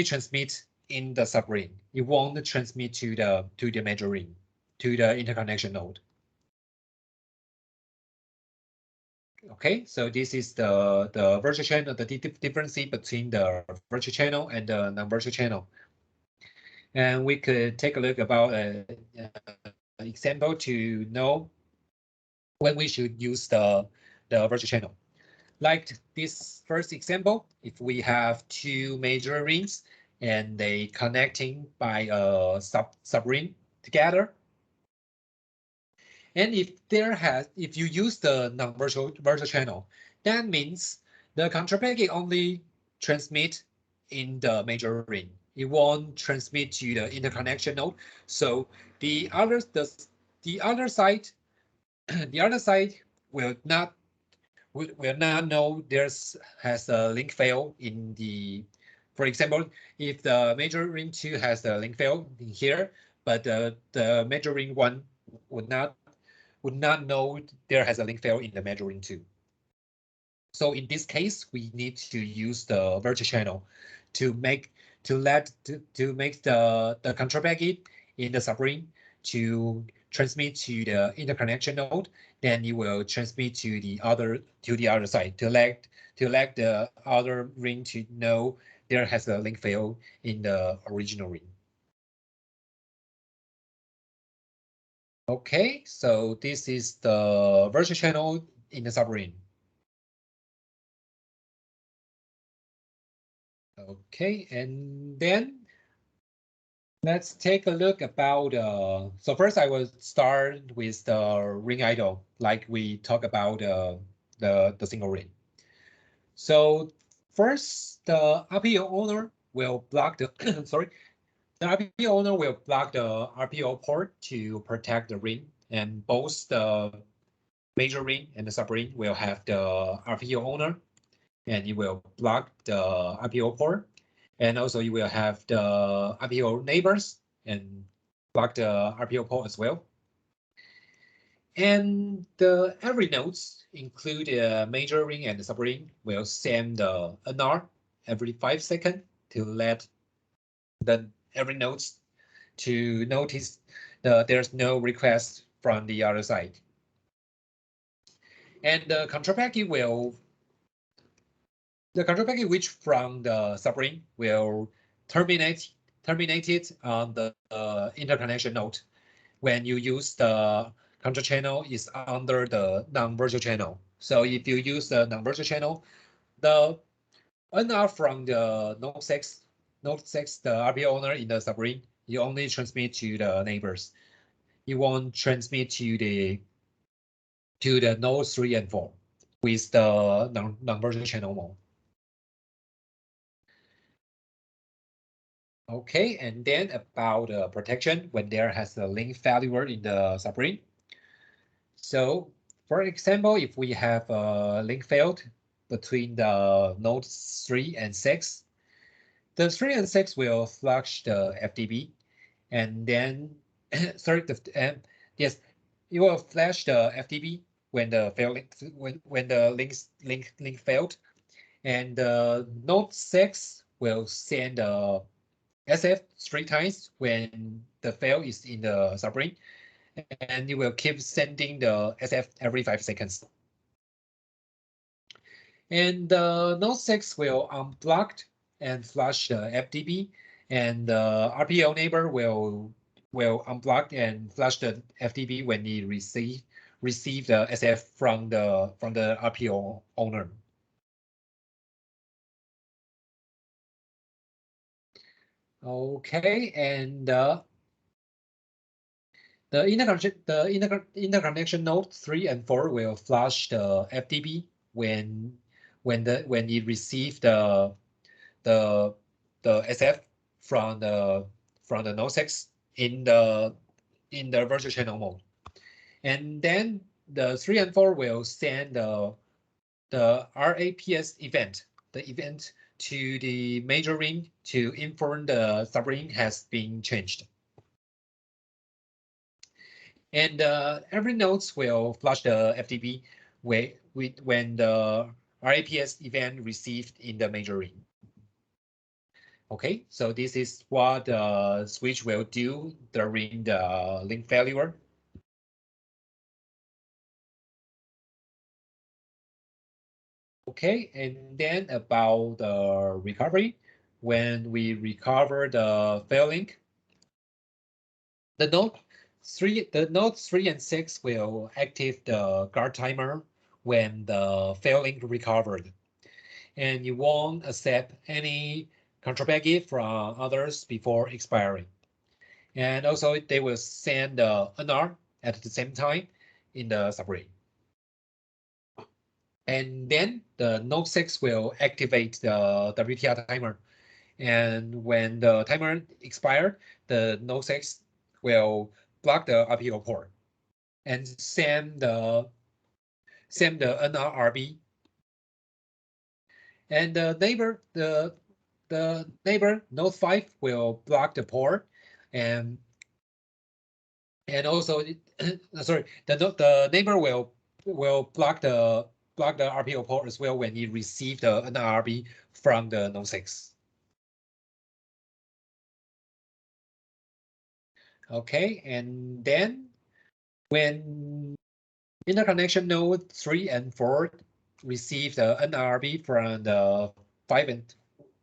transmits in the subring. It won't transmit to the major ring, to the interconnection node. Okay, so this is the virtual channel, the difference between the virtual channel and the non-virtual channel. And we could take a look about example to know when we should use the virtual channel. Like this first example, if we have two major rings and they connecting by a subring together, and if you use the non-virtual channel, that means the control packet only transmit in the major ring. It won't transmit to the interconnection node. So the other side the other side will not know has a link fail in the. For example, if the major ring 2 has the link fail in here, but the major ring 1 would not know there has a link fail in the major ring 2. So in this case, we need to use the virtual channel to make the control packet in the subring to transmit to the interconnection node. Then it will transmit to the other side to let the other ring to know there has a link fail in the original ring. Okay, so this is the virtual channel in the subring. Okay, and then let's take a look about, so first I will start with the ring idle, like we talk about the single ring. So first, the RPO owner will block the, sorry, the RPO owner will block the RPO port to protect the ring, and both the major ring and the subring will have the RPO owner, and it will block the RPO port. And also you will have the RPO neighbors and block the RPO port as well. And the every nodes include the major ring and the subring will send the NR every 5 seconds to let the every nodes to notice there's no request from the other side. And the control packet which from the subring will terminate it on the interconnection node when you use the control channel is under the non-virtual channel. So if you use the non-virtual channel, the NR from the node 6, the RPO owner in the subring, you only transmit to the neighbors. You won't transmit to the nodes 3 and 4 with the non-virtual channel mode. Okay, and then about protection when there has a link failure in the subring. So for example, if we have a link failed between the nodes 3 and 6, the 3 and 6 will flush the FTP, and then sorry, yes, it will flash the FTP when the when the link failed, and node 6 will send the SF 3 times when the fail is in the subring, and you will keep sending the SF every 5 seconds. And node 6 will unblock and flush the FTP, and the RPO neighbor will unblock and flush the FTP when it receive the SF from the RPO owner. Okay, and the interconnection node 3 and 4 will flush the FTP when it receives the SF from the node 6 in the virtual channel mode, and then the 3 and 4 will send the RAPS event, to the major ring to inform the subring has been changed. And every nodes will flush the FTP when the RAPS event received in the major ring. Okay, so this is what the switch will do during the link failure. Okay, and then about the recovery. When we recover the fail link, the the nodes 3 and 6 will activate the guard timer when the fail link recovered. And you won't accept any control packet from others before expiring. And also they will send the NR at the same time in the subroutine. And then the node 6 will activate the WTR timer. And when the timer expired, the node 6 will block the RPO port and send the NRRB. And the neighbor node 5 will block the port and also sorry, the neighbor will block the RPO port as well when you receive the NRB from the node 6. Okay, and then when interconnection node 3 and 4 receive the NRB from the 5 and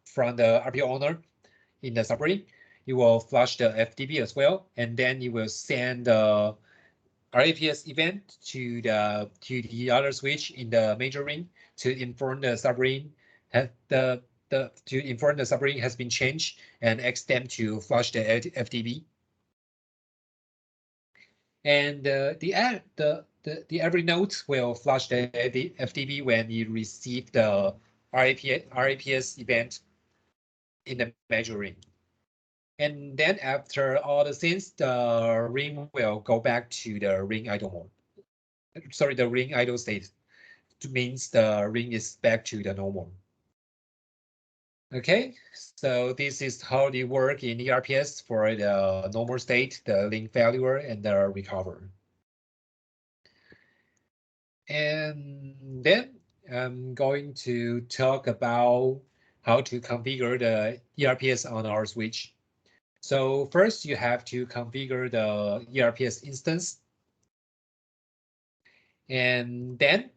from the RPO owner in the subroutine, you will flush the FTP as well, and then you will send the RAPS event to the other switch in the major ring to inform the subroutine has been changed and ask them to flush the FTP. And the every node will flush the FTP when you receive the RAPS event in the major ring. And then after all the scenes, the ring will go back to the ring idle mode. Sorry, the ring idle state. It means the ring is back to the normal. Okay, so this is how they work in ERPS for the normal state, the link failure, and the recover. And then I'm going to talk about how to configure the ERPS on our switch. So first you have to configure the ERPS instance. And then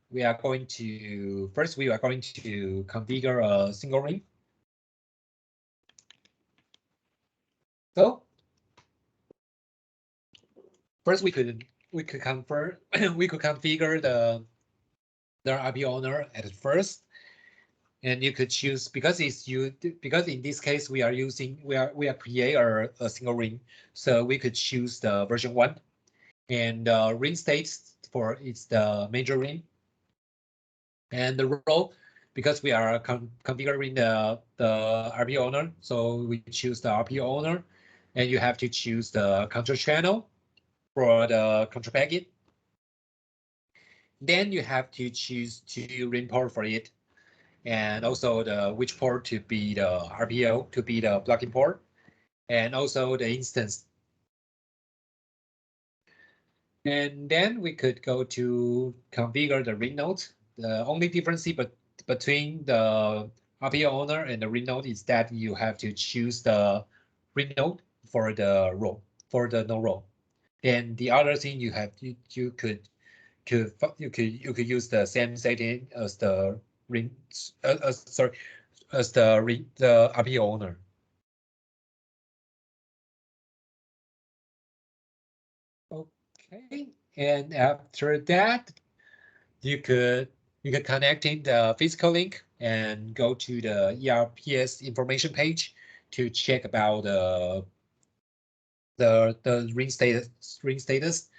we are going to configure a single ring. So first we could configure the RPO owner at first. And you could choose because in this case we are create a single ring, so we could choose the version 1, and ring state for it's the major ring, and the role because we are configuring the RPO owner, so we choose the RPO owner, and you have to choose the control channel for the control packet. Then you have to choose 2 ring port for it, and also which port to be the RPO, to be the blocking port, and also the instance. And then we could go to configure the ring node. The only difference between the RPO owner and the ring node is that you have to choose the ring node for the role, for the no role. And the other thing you could use the same setting as the ring, as the RPO owner. Okay, and after that, you could connect in the physical link and go to the ERPS information page to check about the ring status,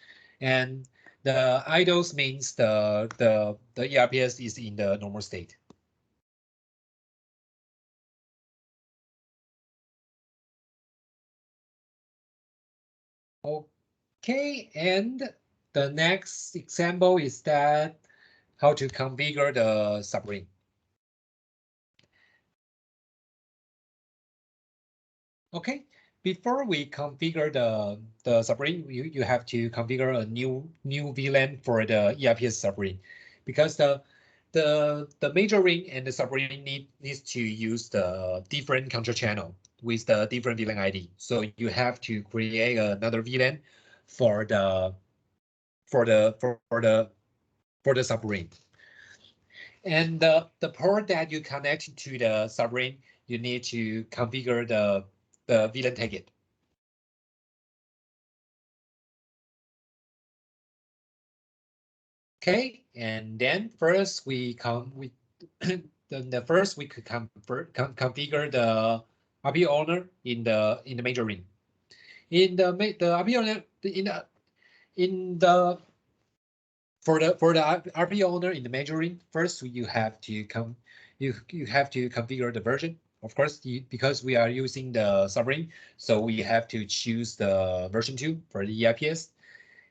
and the idles means the ERPS is in the normal state. Okay, and the next example is that how to configure the subring. Okay, before we configure the subring, you have to configure a new VLAN for the ERPS subring, because the major ring and the subring needs to use the different control channel with the different VLAN ID. So you have to create another VLAN for the subring. And the port that you connect to the subring, you need to configure the VLAN ticket. Okay, and then first we first we could configure the RPO owner in the major ring. In the RPO owner for the RPO owner in the major ring, first you have to configure the version. Of course, because we are using the subring, so we have to choose the version 2 for the EIPS.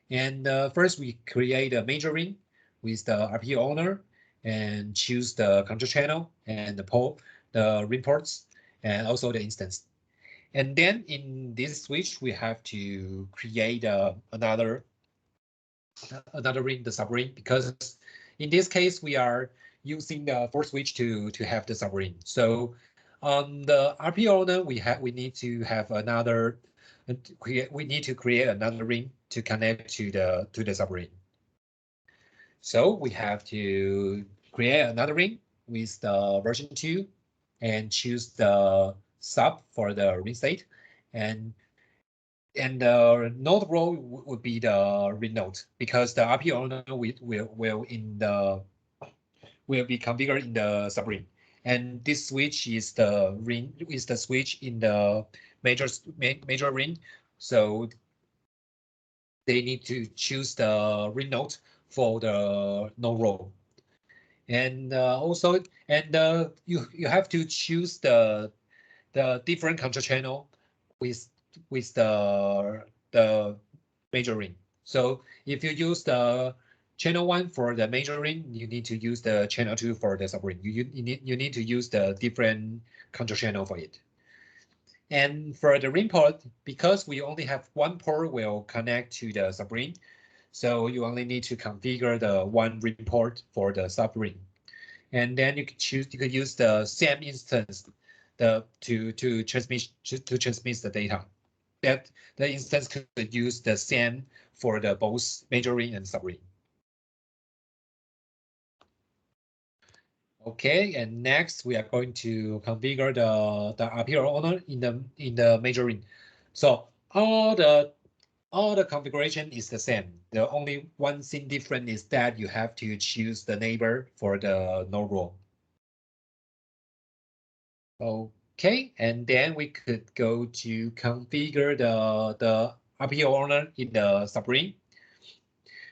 And first we create a major ring with the RPO owner and choose the control channel and the ring ports, and also the instance. And then in this switch, we have to create another ring, the subring, because in this case, we are using the fourth switch to have the subring. So on the RPO owner, we need to have another, we need to create another ring to connect to the subring. So we have to create another ring with the version 2 and choose the sub for the ring state, and the node role would be the ring node, because the RPO owner will be configured in the subring, and this switch is the switch in the major ring, so they need to choose the ring node for the node role. And also, and you have to choose the different control channel with the major ring. So if you use the channel 1 for the major ring, you need to use the channel 2 for the subring. You need to use the different control channel for it. And for the ring port, because we only have one port will connect to the subring, so you only need to configure the one ring port for the subring. And then you could use the same instance to transmit the data. That the instance could use the same for the both major ring and subring. Okay, and next we are going to configure the RPO owner in the major ring. So all the configuration is the same. The only one thing different is that you have to choose the neighbor for the node role. Okay, and then we could go to configure the RPO owner in the subring.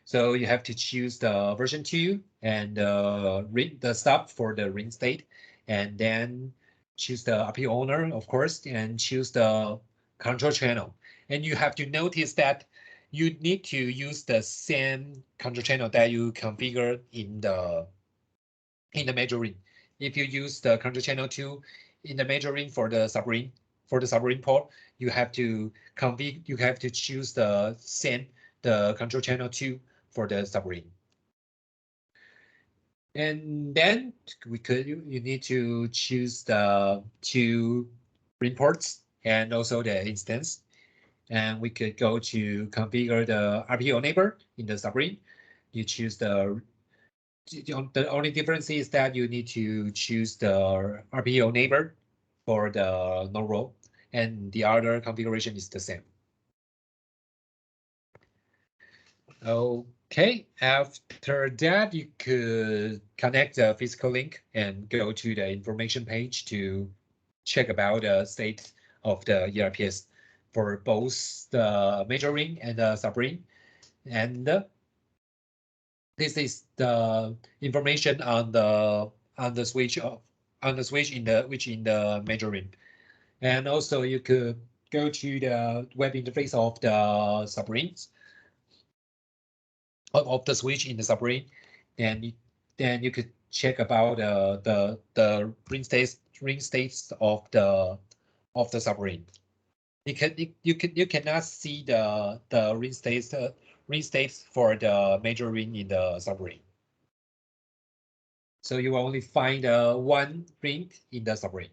So you have to choose the version 2 and the sub for the ring state, and then choose the RPO owner, of course, and choose the control channel. And you have to notice that you need to use the same control channel that you configured in the major ring. If you use the control channel 2 in the major ring for the subring port, you have to choose the same control channel 2 for the subring. And then you need to choose the 2 ring ports and also the instance. And we could go to configure the RPO neighbor in the subring. You choose the only difference is that you need to choose the RPO neighbor for the node role, and the other configuration is the same. Okay, after that, you could connect the physical link and go to the information page to check about the state of the ERPS for both the major ring and the subring. And this is the information on the switch in the major ring. And also you could go to the web interface of the subrings of the switch in the subring, and then you could check about the ring states of the subring. You cannot see the ring states for the major ring in the subring. So you will only find one ring in the subring.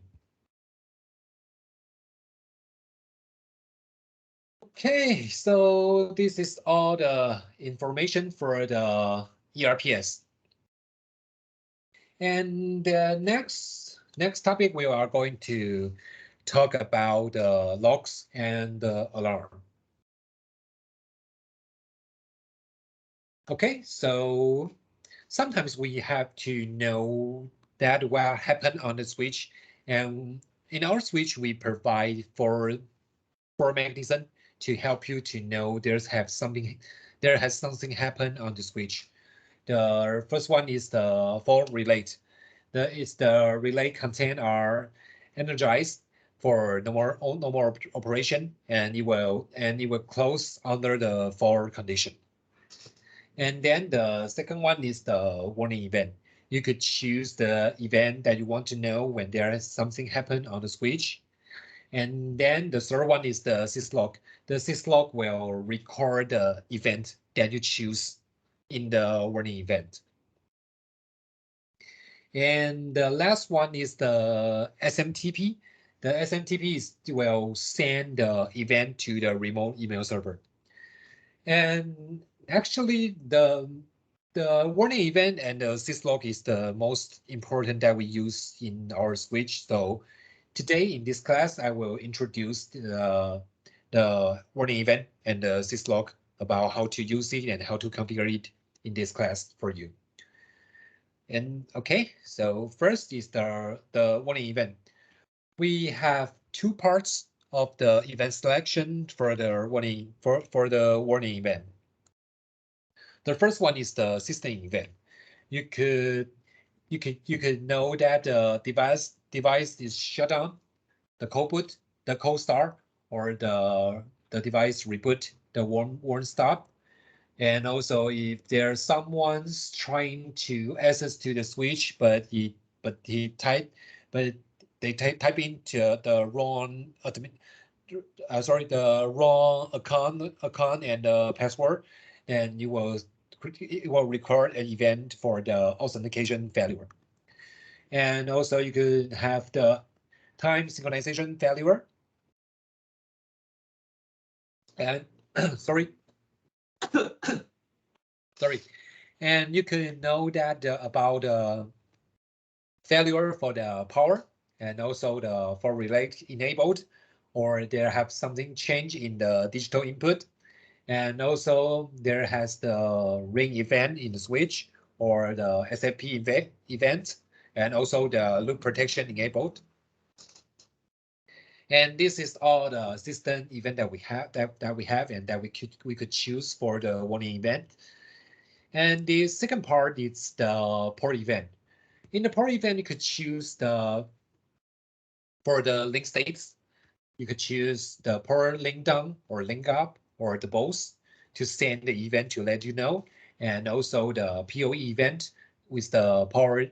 Okay, so this is all the information for the ERPS. And the next topic, we are going to talk about the logs and the alarm. Okay, so sometimes we have to know that what happened on the switch, and in our switch we provide for mechanism to help you to know there has something happened on the switch. The first one is the fault relay. The relay content are energized for normal operation, and it will close under the fault condition. And then the second one is the warning event. You could choose the event that you want to know when there is something happen on the switch. And then the third one is the syslog. The syslog will record the event that you choose in the warning event. And the last one is the SMTP. The SMTP will send the event to the remote email server. And actually, the warning event and the syslog is the most important that we use in our switch. So today in this class, I will introduce the warning event and the syslog about how to use it and how to configure it in this class for you. And okay, so first is the warning event. We have two parts of the event selection for the warning event. The first one is the system event. You could know that the device is shut down, the cold boot, the cold start, or the device reboot, the warm stop. And also if there's someone's trying to access to the switch, but they type into the wrong account and password, then it will record an event for the authentication failure. And also you could have the time synchronization failure. And sorry. And you could know that about failure for the power and also the for relay enabled, or there have something change in the digital input. And also there has the ring event in the switch or the SFP event, and also the loop protection enabled. And this is all the system event that we have and that we could choose for the warning event. And the second part is the port event. In the port event, you could choose for the link states, you could choose the port link down or link up or the both to send the event to let you know. And also the PoE event with the PoE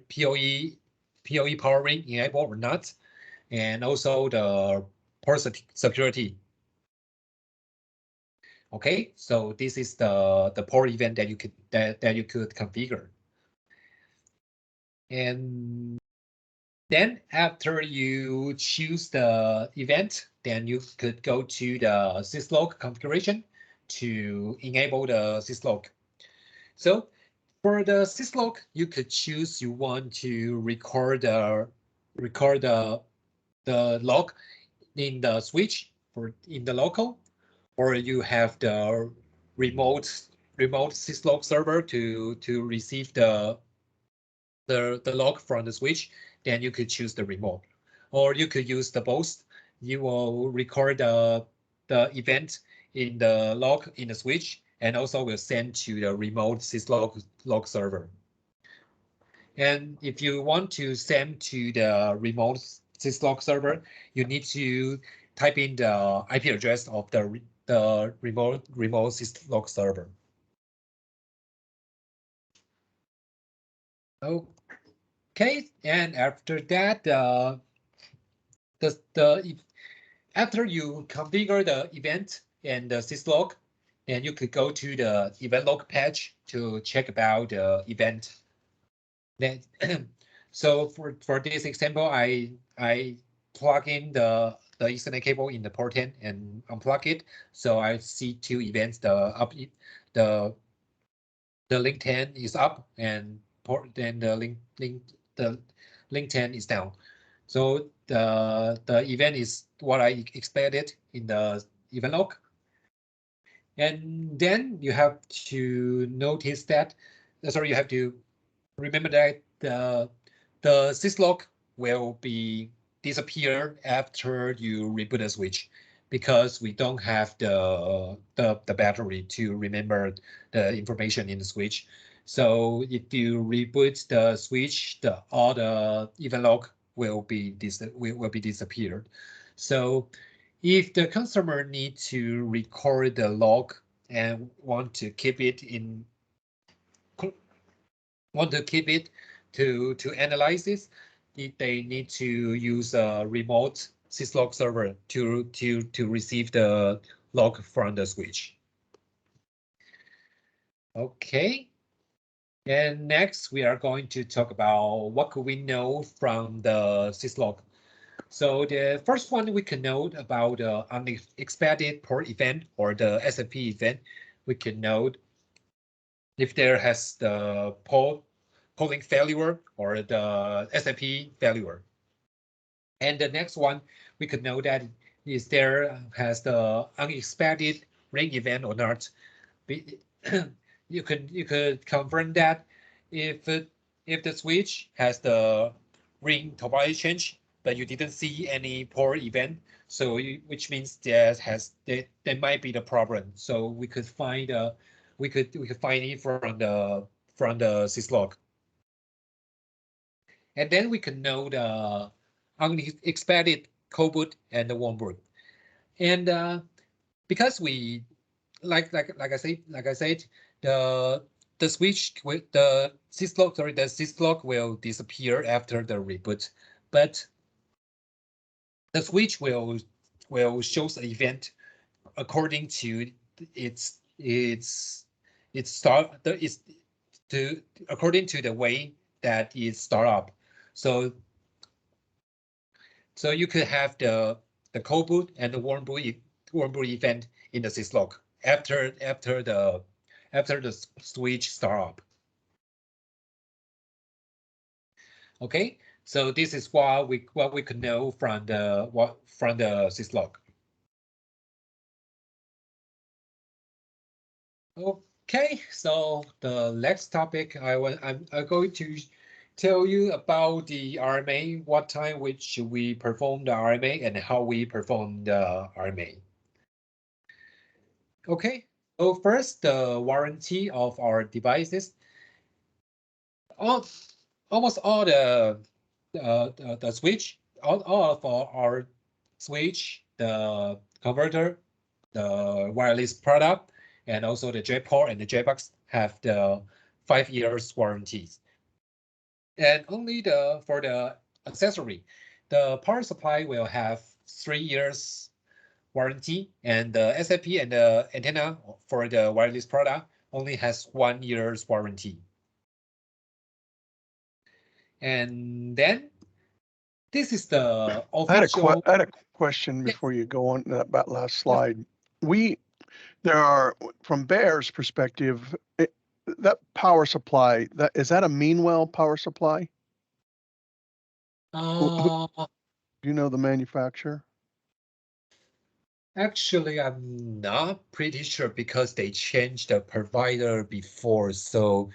power ring enabled or not. And also the port security. Okay, so this is the port event that you could configure. And then after you choose the event, then you could go to the syslog configuration to enable the syslog. So for the syslog, you could choose you want to record the log in the switch in the local, or you have the remote syslog server to receive the log from the switch, then you could choose the remote. Or you could use the both. You will record the event in the log in the switch, and also will send to the remote syslog log server. And if you want to send to the remote syslog server, you need to type in the IP address of the remote syslog server. Okay, and after that, after you configure the event and the syslog, then you could go to the event log page to check about the event. Then, so for this example, I plug in the Ethernet cable in the port 10 and unplug it. So I see two events: the link 10 is up and the link 10 is down. So the event is what I expected in the event log. And then you have to notice that, you have to remember that the syslog will be disappear after you reboot the switch, because we don't have the battery to remember the information in the switch. So if you reboot the switch, all the event log will be disappeared. So if the customer needs to record the log and want to keep it to analyze this, they need to use a remote syslog server to receive the log from the switch. Okay. And next, we are going to talk about what could we know from the syslog. So the first one we can note about the unexpected port event or the SFP event. We can note if there has the polling failure or the SFP failure. And the next one we could know that is there has the unexpected ring event or not. You could confirm that if the switch has the ring topology change, but you didn't see any port event, so which means there might be the problem. So we could find we could find it from the syslog, and then we can know the unexpected cold boot and the warm boot, and because we like I said, the switch with the syslog will disappear after the reboot, but the switch will show the event according to its according to the way that it start up. So you could have the cold boot and the warm boot event in the syslog after the switch start up. Okay, so this is what we could know from the syslog. Okay, so the next topic I'm going to tell you about the RMA, what time which we perform the RMA and how we perform the RMA. Okay, so first, the warranty of our devices. Almost all the switch, all of our switch, the converter, the wireless product, and also the J-port and the J-box have the 5 years warranties. And only for the accessory, the power supply will have 3 years warranty, and the SFP and the antenna for the wireless product only has 1 year's warranty. And then this is the official. I had a question before you go on that last slide. There are, from Bear's perspective, that power supply, is that a Meanwell power supply? Do you know the manufacturer? Actually, I'm not pretty sure because they changed the provider before. So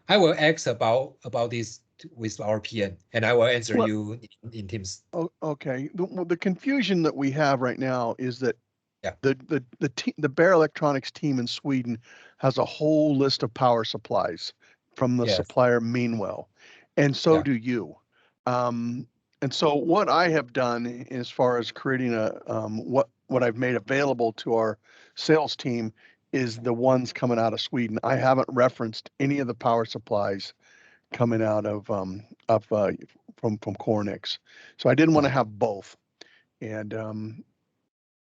I will ask about this with our PM, and I will answer you in Teams. Okay. The confusion that we have right now is that Yeah. the Bear Electronics team in Sweden has a whole list of power supplies from the supplier Meanwell, and so do you. And so what I have done as far as creating what I've made available to our sales team is the ones coming out of Sweden. I haven't referenced any of the power supplies coming out of from Cornix. So I didn't want to have both. And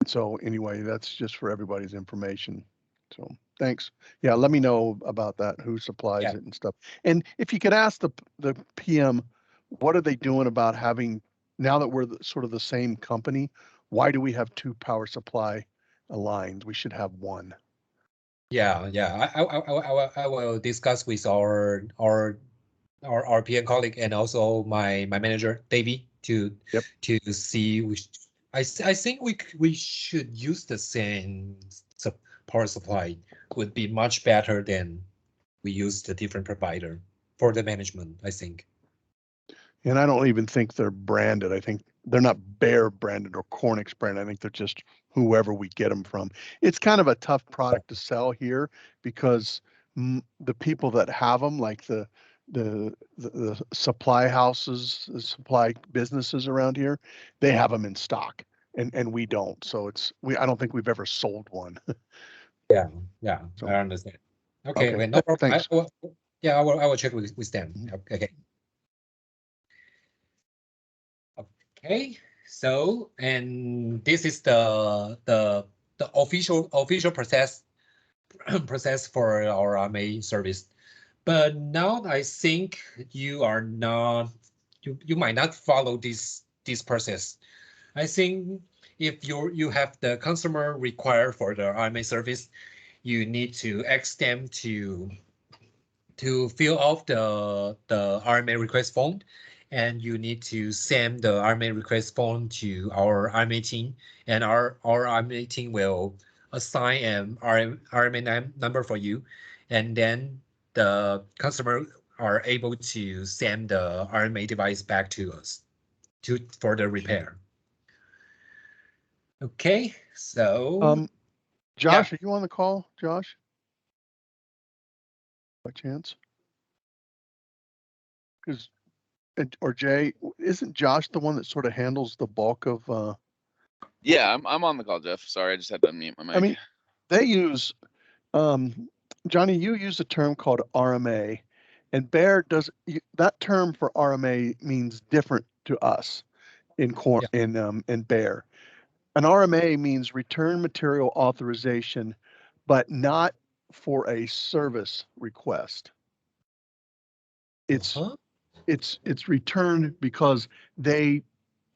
so anyway, that's just for everybody's information. So thanks. Yeah, let me know about that, who supplies it and stuff. And if you could ask the PM, what are they doing about having, now that we're sort of the same company, why do we have 2 power supply lines? We should have 1. Yeah. I will discuss with our PM colleague and also my manager Davey to see. I think we should use the same power supply. Would be much better than we use the different provider. for the management, I think. And I don't even think they're branded. I think they're not Bear branded or Cornix branded. I think they're just whoever we get them from. It's kind of a tough product to sell here because the people that have them, like the supply houses, the supply businesses around here, they have them in stock, and we don't. So I don't think we've ever sold one. Yeah, So, I understand. Okay, okay, wait, no problem. thanks. I will check with them. Okay. Okay, so and this is the official process for our RMA service. But now I think you are not you might not follow this process. I think if you have the customer require for the RMA service, you need to ask them to fill out the RMA request form, and you need to send the RMA request form to our RMA team, and our RMA team will assign an RMA number for you, and then the customer are able to send the RMA device back to us for the repair. Okay, so Josh, are you on the call, Josh? By chance? Because or Jay, isn't Josh the one that sort of handles the bulk of? Yeah, I'm on the call, Jeff. Sorry, I just had to unmute my mic. I mean, they use Johnny. You use a term called RMA, and Bear does that term for RMA means different to us in Bear. An RMA means return material authorization, but not for a service request. It's returned because they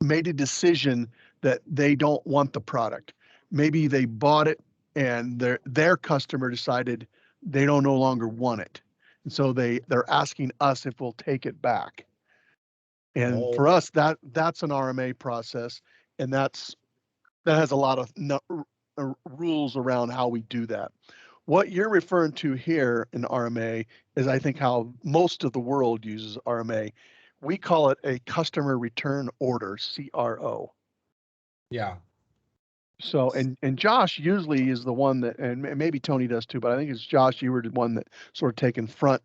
made a decision that they don't want the product. Maybe they bought it and their customer decided they don't no longer want it. And so they're asking us if we'll take it back. And for us, that's an RMA process, and that has a lot of rules around how we do that. What you're referring to here in RMA is, I think, how most of the world uses RMA. We call it a customer return order, CRO. Yeah. So, and Josh usually is the one that, and maybe Tony does too, but I think it's Josh, you were the one that sort of taken front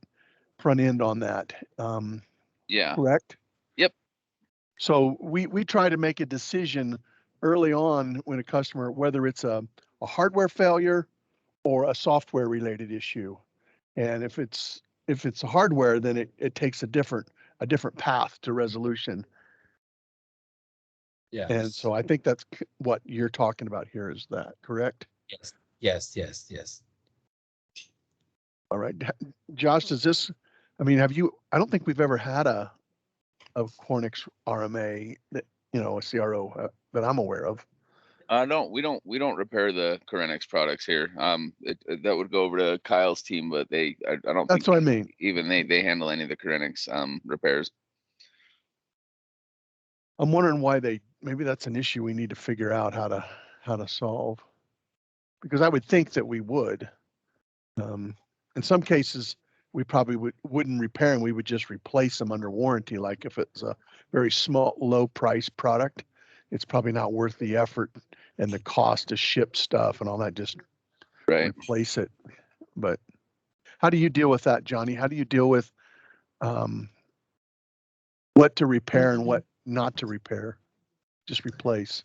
end on that. Yeah. Correct? Yep. So we try to make a decision early on when a customer, whether it's a hardware failure or a software related issue. And if it's a hardware, then it takes a different path to resolution. Yeah. And so I think that's what you're talking about here. Is that correct? Yes. All right. Josh, does this, I mean, I don't think we've ever had a Cornix RMA that, a CRO that I'm aware of. No, we don't repair the Korenix products here. That would go over to Kyle's team, but I don't That's think what I mean. even they handle any of the Korenix repairs. I'm wondering why maybe that's an issue we need to figure out how to solve. Because I would think that we would. In some cases, we probably wouldn't repair them. We would just replace them under warranty. Like if it's a very small, low price product, it's probably not worth the effort and the cost to ship stuff and all that. Just replace it. But how do you deal with that, Johnny? How do you deal with what to repair and what not to repair? Just replace.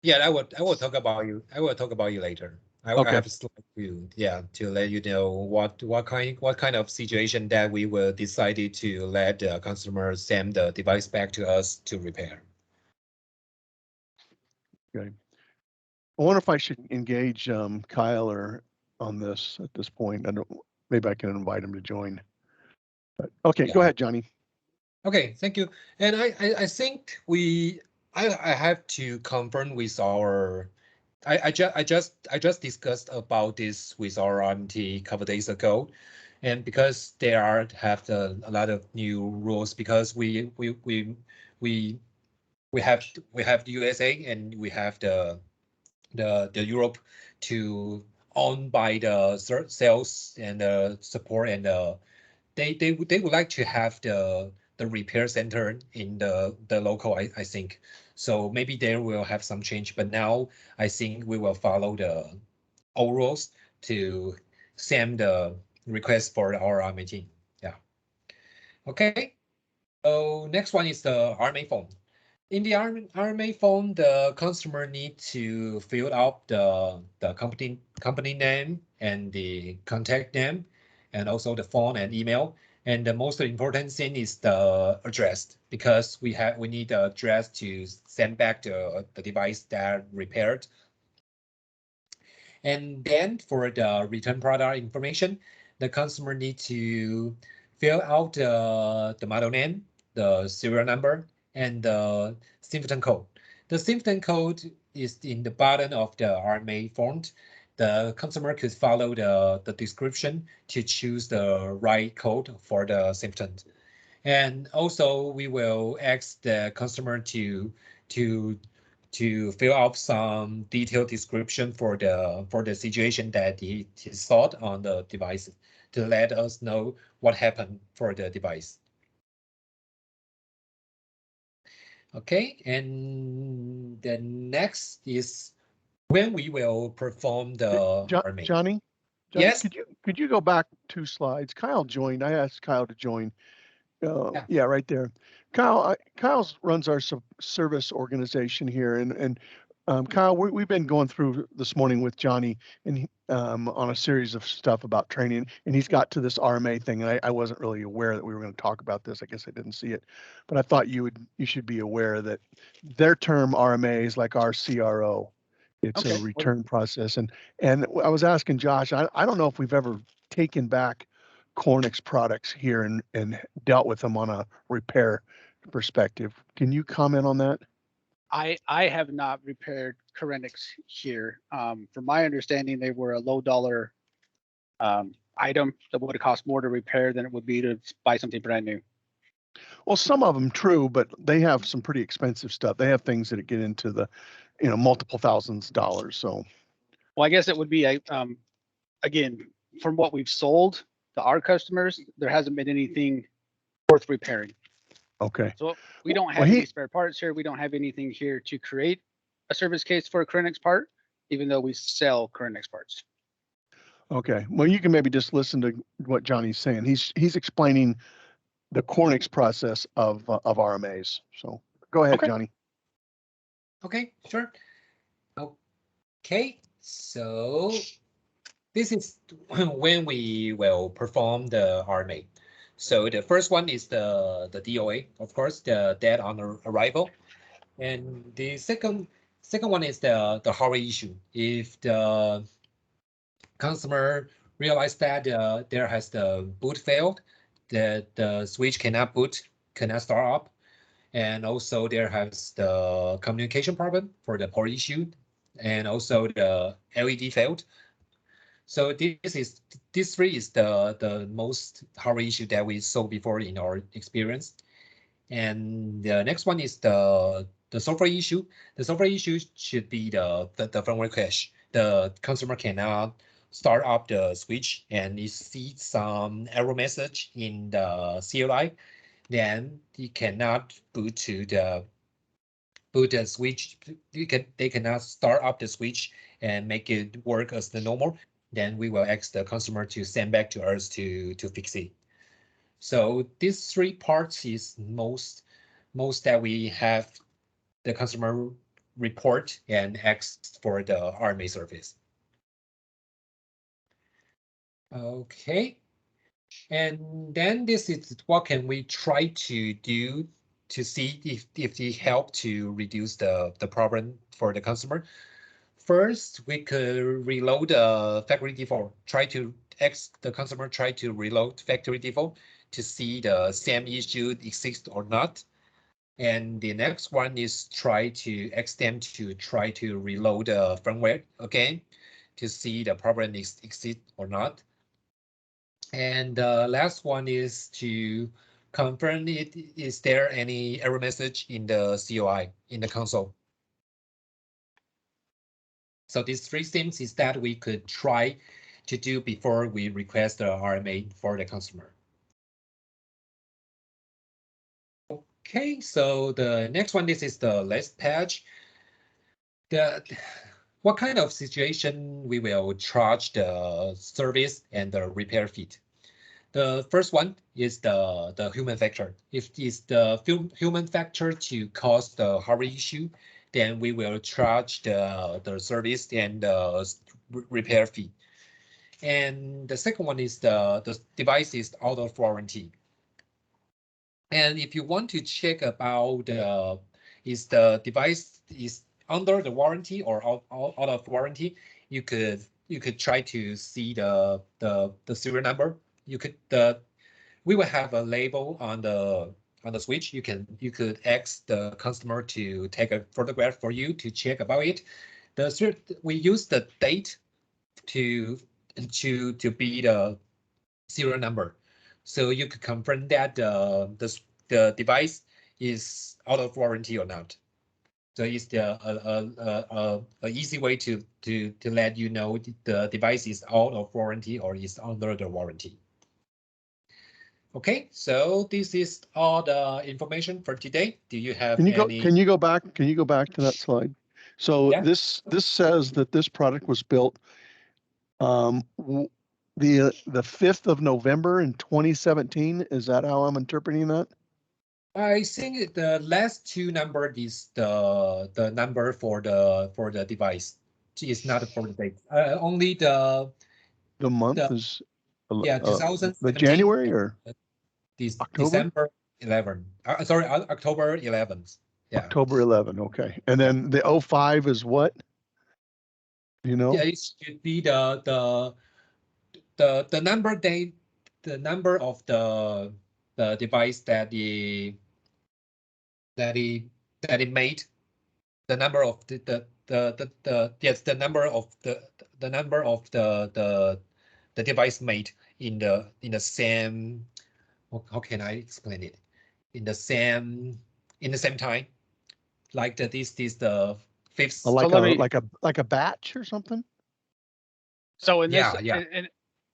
Yeah, I will talk about you. I will talk about you later. I have a slide for you, to let you know what kind of situation that we will decide to let the customer send the device back to us to repair. Okay. I wonder if I should engage Kyle on this at this point. Maybe I can invite him to join. But, okay, Go ahead, Johnny. Okay, thank you. And I think I have to confirm with our. I just discussed about this with our RMT a couple days ago, and because there have a lot of new rules, because we have the USA and we have the Europe to own by the sales and the support and they would like to have the repair center in the local, I think. So maybe there will have some change, but now I think we will follow the old rules to send the request for our RMA team. Yeah. Okay. So next one is the RMA form. In the RMA form, the customer need to fill out the company name and the contact name, and also the phone and email. And the most important thing is the address, because we need the address to send back the device that repaired. And then for the return product information, the customer need to fill out the model name, the serial number, and the symptom code. The symptom code is in the bottom of the RMA font. The customer could follow the description to choose the right code for the symptom. And also we will ask the customer to fill out some detailed description for the situation that he thought on the device, to let us know what happened for the device. Okay, and the next is when we will perform the RMA. Johnny, Yes. Could you go back 2 slides? Kyle joined. I asked Kyle to join. Yeah, right there. Kyle runs our service organization here, and Kyle, we've been going through this morning with Johnny and on a series of stuff about training, and he's got to this RMA thing, and I wasn't really aware that we were going to talk about this. I guess I didn't see it, but I thought you should be aware that their term RMA is like our CRO. It's a return process, and I was asking Josh. I don't know if we've ever taken back Cornix products here and dealt with them on a repair perspective. Can you comment on that? I have not repaired Korenix here. From my understanding, they were a low dollar item that would have cost more to repair than it would be to buy something brand new. Well, some of them true, but they have some pretty expensive stuff. They have things that get into the, multiple thousands of dollars. So, well, I guess it would be again, from what we've sold to our customers, there hasn't been anything worth repairing. Okay. So we don't have any spare parts here. We don't have anything here to create a service case for a Korenix part, even though we sell Korenix parts. Okay. Well, you can maybe just listen to what Johnny's saying. He's explaining the Cornix process of RMAs. So go ahead, Johnny. Okay, sure. Okay, so this is when we will perform the RMA. So the first one is the DOA, of course, the dead on arrival. And the second one is the hardware issue. If the customer realize that there has the boot failed, that the switch cannot start up, and also there has the communication problem for the port issue, and also the LED failed. So these three is the most hardware issue that we saw before in our experience. And the next one is the software issue. The software issue should be the firmware crash. The customer cannot start up the switch and you see some error message in the CLI. Then he cannot boot the switch. They cannot start up the switch and make it work as the normal. Then we will ask the customer to send back to us to fix it. So these three parts is most that we have the customer report and ask for the RMA service. Okay. And then this is what can we try to do to see if they help to reduce the problem for the customer. First, we could reload the factory default. Try to ask the customer try to reload factory default to see the same issue exists or not. And the next one is try to ask them to try to reload the firmware again to see the problem exists or not. And the last one is to confirm is there any error message in the COI in the console. So these three things is that we could try to do before we request the RMA for the customer. Okay, so the next one, this is the last page. What kind of situation we will charge the service and the repair fee? The first one is the human factor. If it's the human factor to cause the hardware issue, then we will charge the service and the repair fee. And the second one is the device is out of warranty. And if you want to check about is the device is under the warranty or out of warranty, you could try to see the serial number. We will have a label on the switch. You could ask the customer to take a photograph for you to check about it. We use the date to be the serial number, so you could confirm that the device is out of warranty or not. So it's a easy way to let you know the device is out of warranty or is under the warranty. Okay, so this is all the information for today. Do you have any? Can you go back to that slide? So Yeah. this says that this product was built the 5th of November in 2017. Is that how I'm interpreting that? I think the last two number is the number for the device. It's not for the date. Only the month is 2017. the January or this October? December 11. Sorry, October 11th. Yeah. October 11. Okay, and then the 05 is what? You know? Yeah, it should be the number the number of the device that it made, the number of yes, the number of the device made in the same, how can I explain it, in the same time, like this the fifth. Like a batch or something. So in this, Yeah.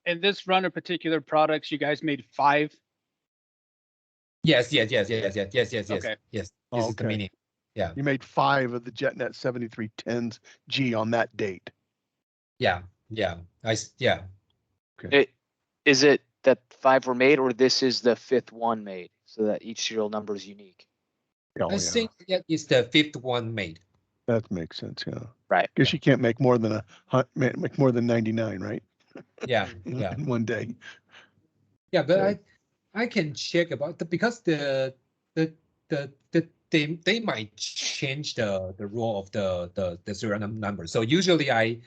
in this run of particular products, you guys made 5. Yes. Okay. Yes. This is the meaning. Yeah. You made 5 of the JetNet 7310G on that date. Yeah. Okay. Is it that 5 were made, or this is the 5th one made, so that each serial number is unique? Oh, I think it's the 5th one made. That makes sense. Yeah. Right. Guess you can't make more than 99, right? Yeah. In one day. Yeah, but Okay. I can check about because they might change the rule of the serial number. So usually I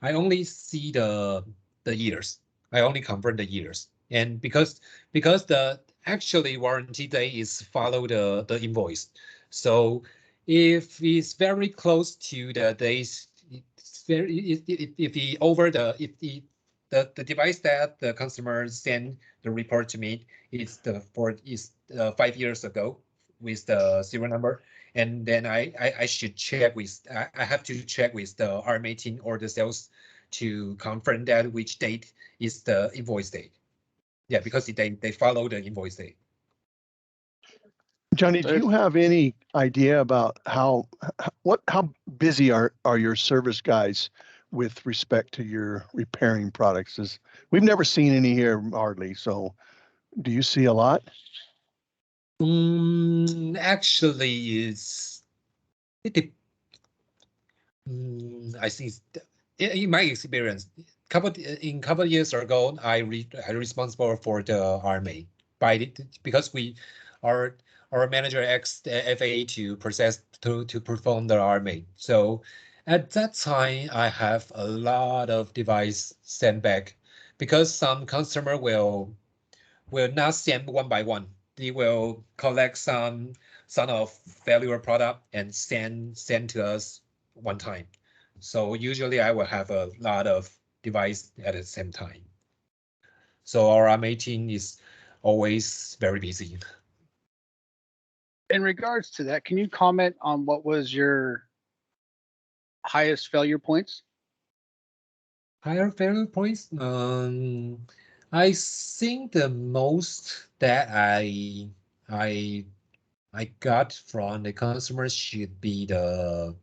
only see the years. I only confirm the years, and because the actually warranty date is follow the invoice. So if it's very close to the days, it's very if the over the the device that the customer send the report to me is 5 years ago with the serial number, and then I should check with I have to check with the RMA team or the sales to confirm that which date is the invoice date. Yeah, because they follow the invoice date. Johnny, do you have any idea about how busy are your service guys with respect to your repairing products? We've never seen any here hardly. So do you see a lot? Actually, I think in my experience, couple years ago, I responsible for the RMA because our manager asked the FAA to process to perform the RMA. So at that time, I have a lot of device sent back because some customer will not send one by one. They will collect some of valuable product and send to us one time. So usually I will have a lot of device at the same time. So our RMA team is always very busy. In regards to that, can you comment on what was your highest failure points? Higher failure points? I think the most that I I got from the customer should be well,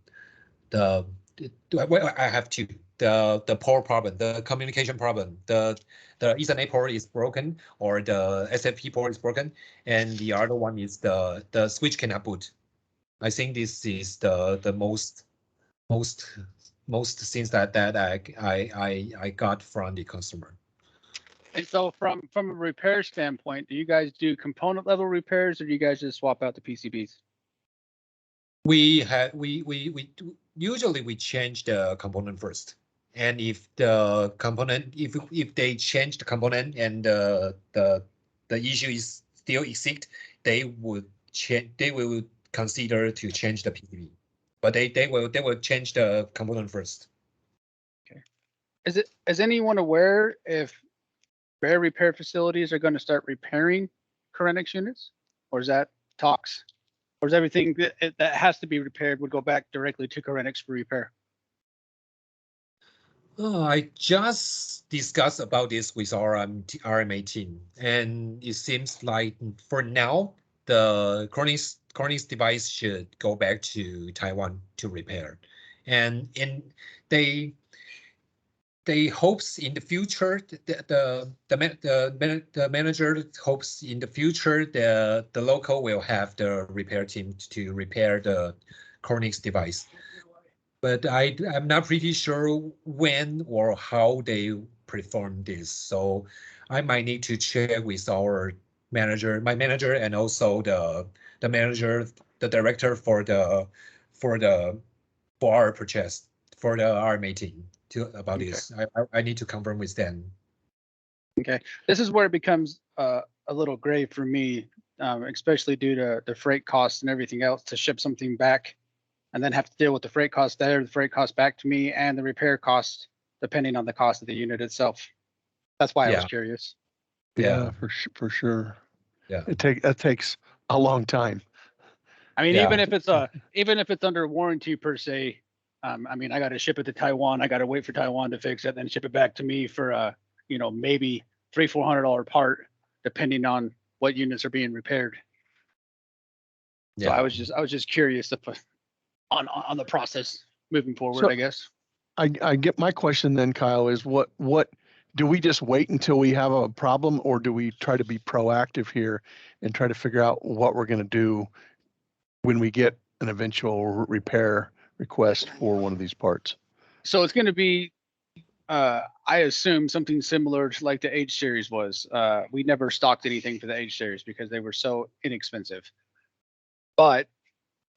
I have two. The port problem, the communication problem, the Ethernet port is broken or the SFP port is broken, and the other one is the switch cannot boot. I think this is the most things that I got from the customer. And so from a repair standpoint, do you guys do component level repairs or do you guys just swap out the PCBs? We usually we change the component first, and if the component if they change the component and the issue is still exist, they will consider to change the PCB, but they will change the component first. Okay. Is anyone aware if repair facilities are going to start repairing Corenix units, or is that talks? Or is everything that has to be repaired would go back directly to Corenix for repair? Oh, I just discussed about this with our RMA team, and it seems like for now the Corning's device should go back to Taiwan to repair, and they hopes in the future the manager hopes in the future the local will have the repair team to repair the Corning's device. But I'm not pretty sure when or how they perform this. So I might need to check with our manager, my manager, and also the manager, the director for our purchase for the RMA team about Okay. this. I need to confirm with them. Okay, this is where it becomes a little gray for me, especially due to the freight costs and everything else to ship something back and then have to deal with the freight cost there, the freight cost back to me, and the repair cost, depending on the cost of the unit itself. That's why I was curious. Yeah, for sure. Yeah. That takes a long time. I mean, even if it's under warranty per se, I mean, I got to ship it to Taiwan. I got to wait for Taiwan to fix it, then ship it back to me for maybe $300-400 part, depending on what units are being repaired. So I was just curious if, on the process moving forward, So- I guess. I get my question then, Kyle, is what do we just wait until we have a problem, or do we try to be proactive here and try to figure out what we're going to do when we get an eventual repair request for one of these parts? So it's going to be, I assume, something similar to like the H series was. We never stocked anything for the H series because they were so inexpensive. But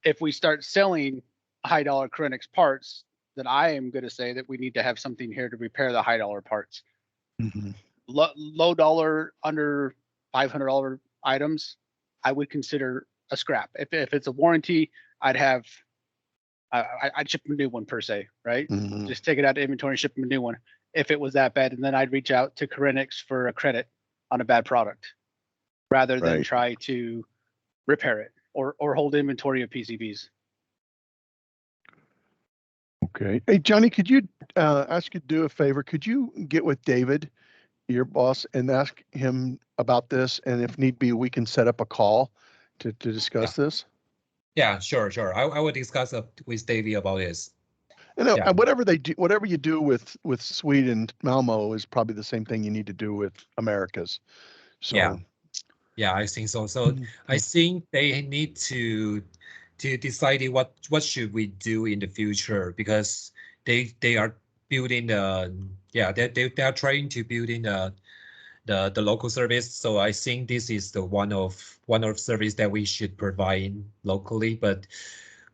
if we start selling high dollar Corenix parts, then I am going to say that we need to have something here to repair the high dollar parts. Mm-hmm. Low dollar, under $500 items, I would consider a scrap. If it's a warranty, I'd ship a new one per se, right? Mm-hmm. Just take it out of inventory and ship them a new one if it was that bad, and then I'd reach out to Corenix for a credit on a bad product rather than try to repair it or hold inventory of PCBs. Okay. Hey, Johnny, could you ask you to do a favor? Could you get with David, your boss, and ask him about this? And if need be, we can set up a call to discuss this. Yeah, sure. I will discuss with Davey about this. And whatever they do, whatever you do with Sweden, Malmo is probably the same thing you need to do with Americas. So yeah, I think so. So I think they need to decide what should we do in the future, because they are building they are trying to build in the local service. So I think this is the one of service that we should provide locally. But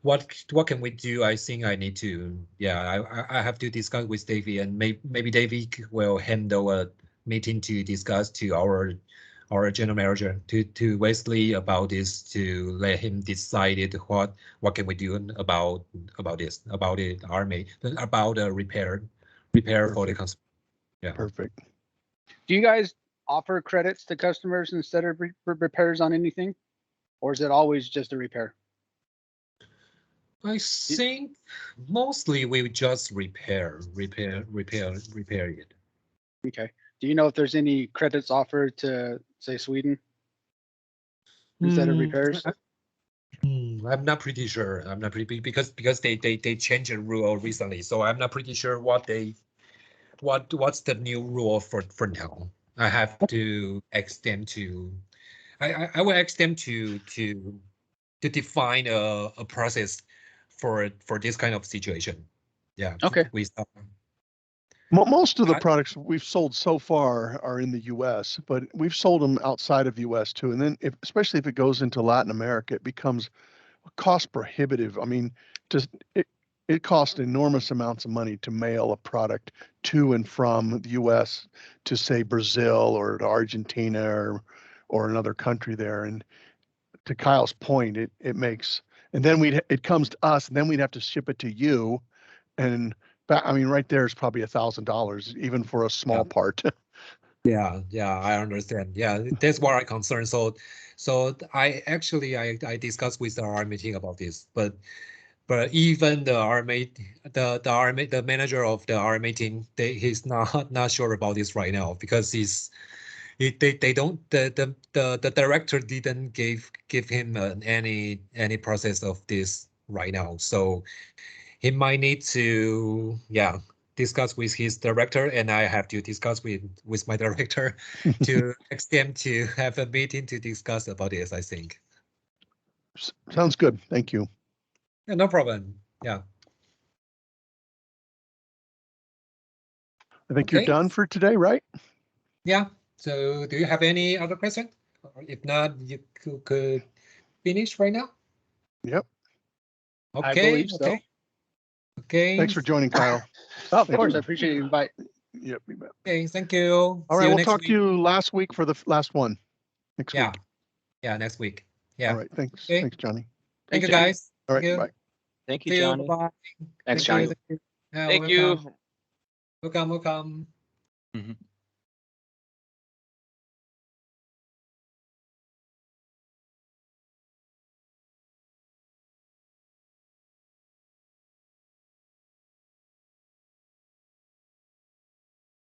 what can we do? I think I need to I have to discuss with Davey, and maybe Davey will handle a meeting to discuss to our general manager to Wesley about this, to let him decide what can we do about this, about the RMA, about the repair for the customer. Yeah. Perfect. Do you guys offer credits to customers instead of repairs on anything, or is it always just a repair? I think mostly we just repair it. Okay. Do you know if there's any credits offered to, say, Sweden instead of repairs? I'm not pretty sure. I'm not pretty because they changed the rule recently, so I'm not pretty sure what's the new rule for now. I have to ask them to. I will ask them to define a process for this kind of situation. Yeah. Okay. Most of the products we've sold so far are in the U.S., but we've sold them outside of U.S. too. And then, especially if it goes into Latin America, it becomes cost prohibitive. I mean, it costs enormous amounts of money to mail a product to and from the U.S. to, say, Brazil or to Argentina or another country there. And to Kyle's point, it makes, and then it comes to us, and then we'd have to ship it to you, and I mean, right there is probably $1,000 even for a small part. Yeah, I understand. Yeah, that's what I'm concerned. So I discussed with the RMA team about this, but even the manager of the RMA team, he's not sure about this right now because the director didn't give him any process of this right now. So he might need to discuss with his director, and I have to discuss with my director to ask them to have a meeting to discuss about this, I think. Sounds good. Thank you. Yeah, no problem. Yeah. I think you're done for today, right? Yeah. So do you have any other question? Or if not, you could finish right now? Yep. Okay. I believe so. Okay. Thanks for joining, Kyle. Of course, I appreciate your invite. Yep. You bet. Okay, thank you. All right, we'll talk to you last week for the last one. Next week. Yeah, next week. Yeah. All right. Thanks. Okay. Thanks, Johnny. Thank you, guys. All right. Thank you. Bye. Thank you, See you. Johnny. Bye-bye. Thanks, Thank Johnny. you. Yeah, Thank you. welcome. Welcome. Mhm.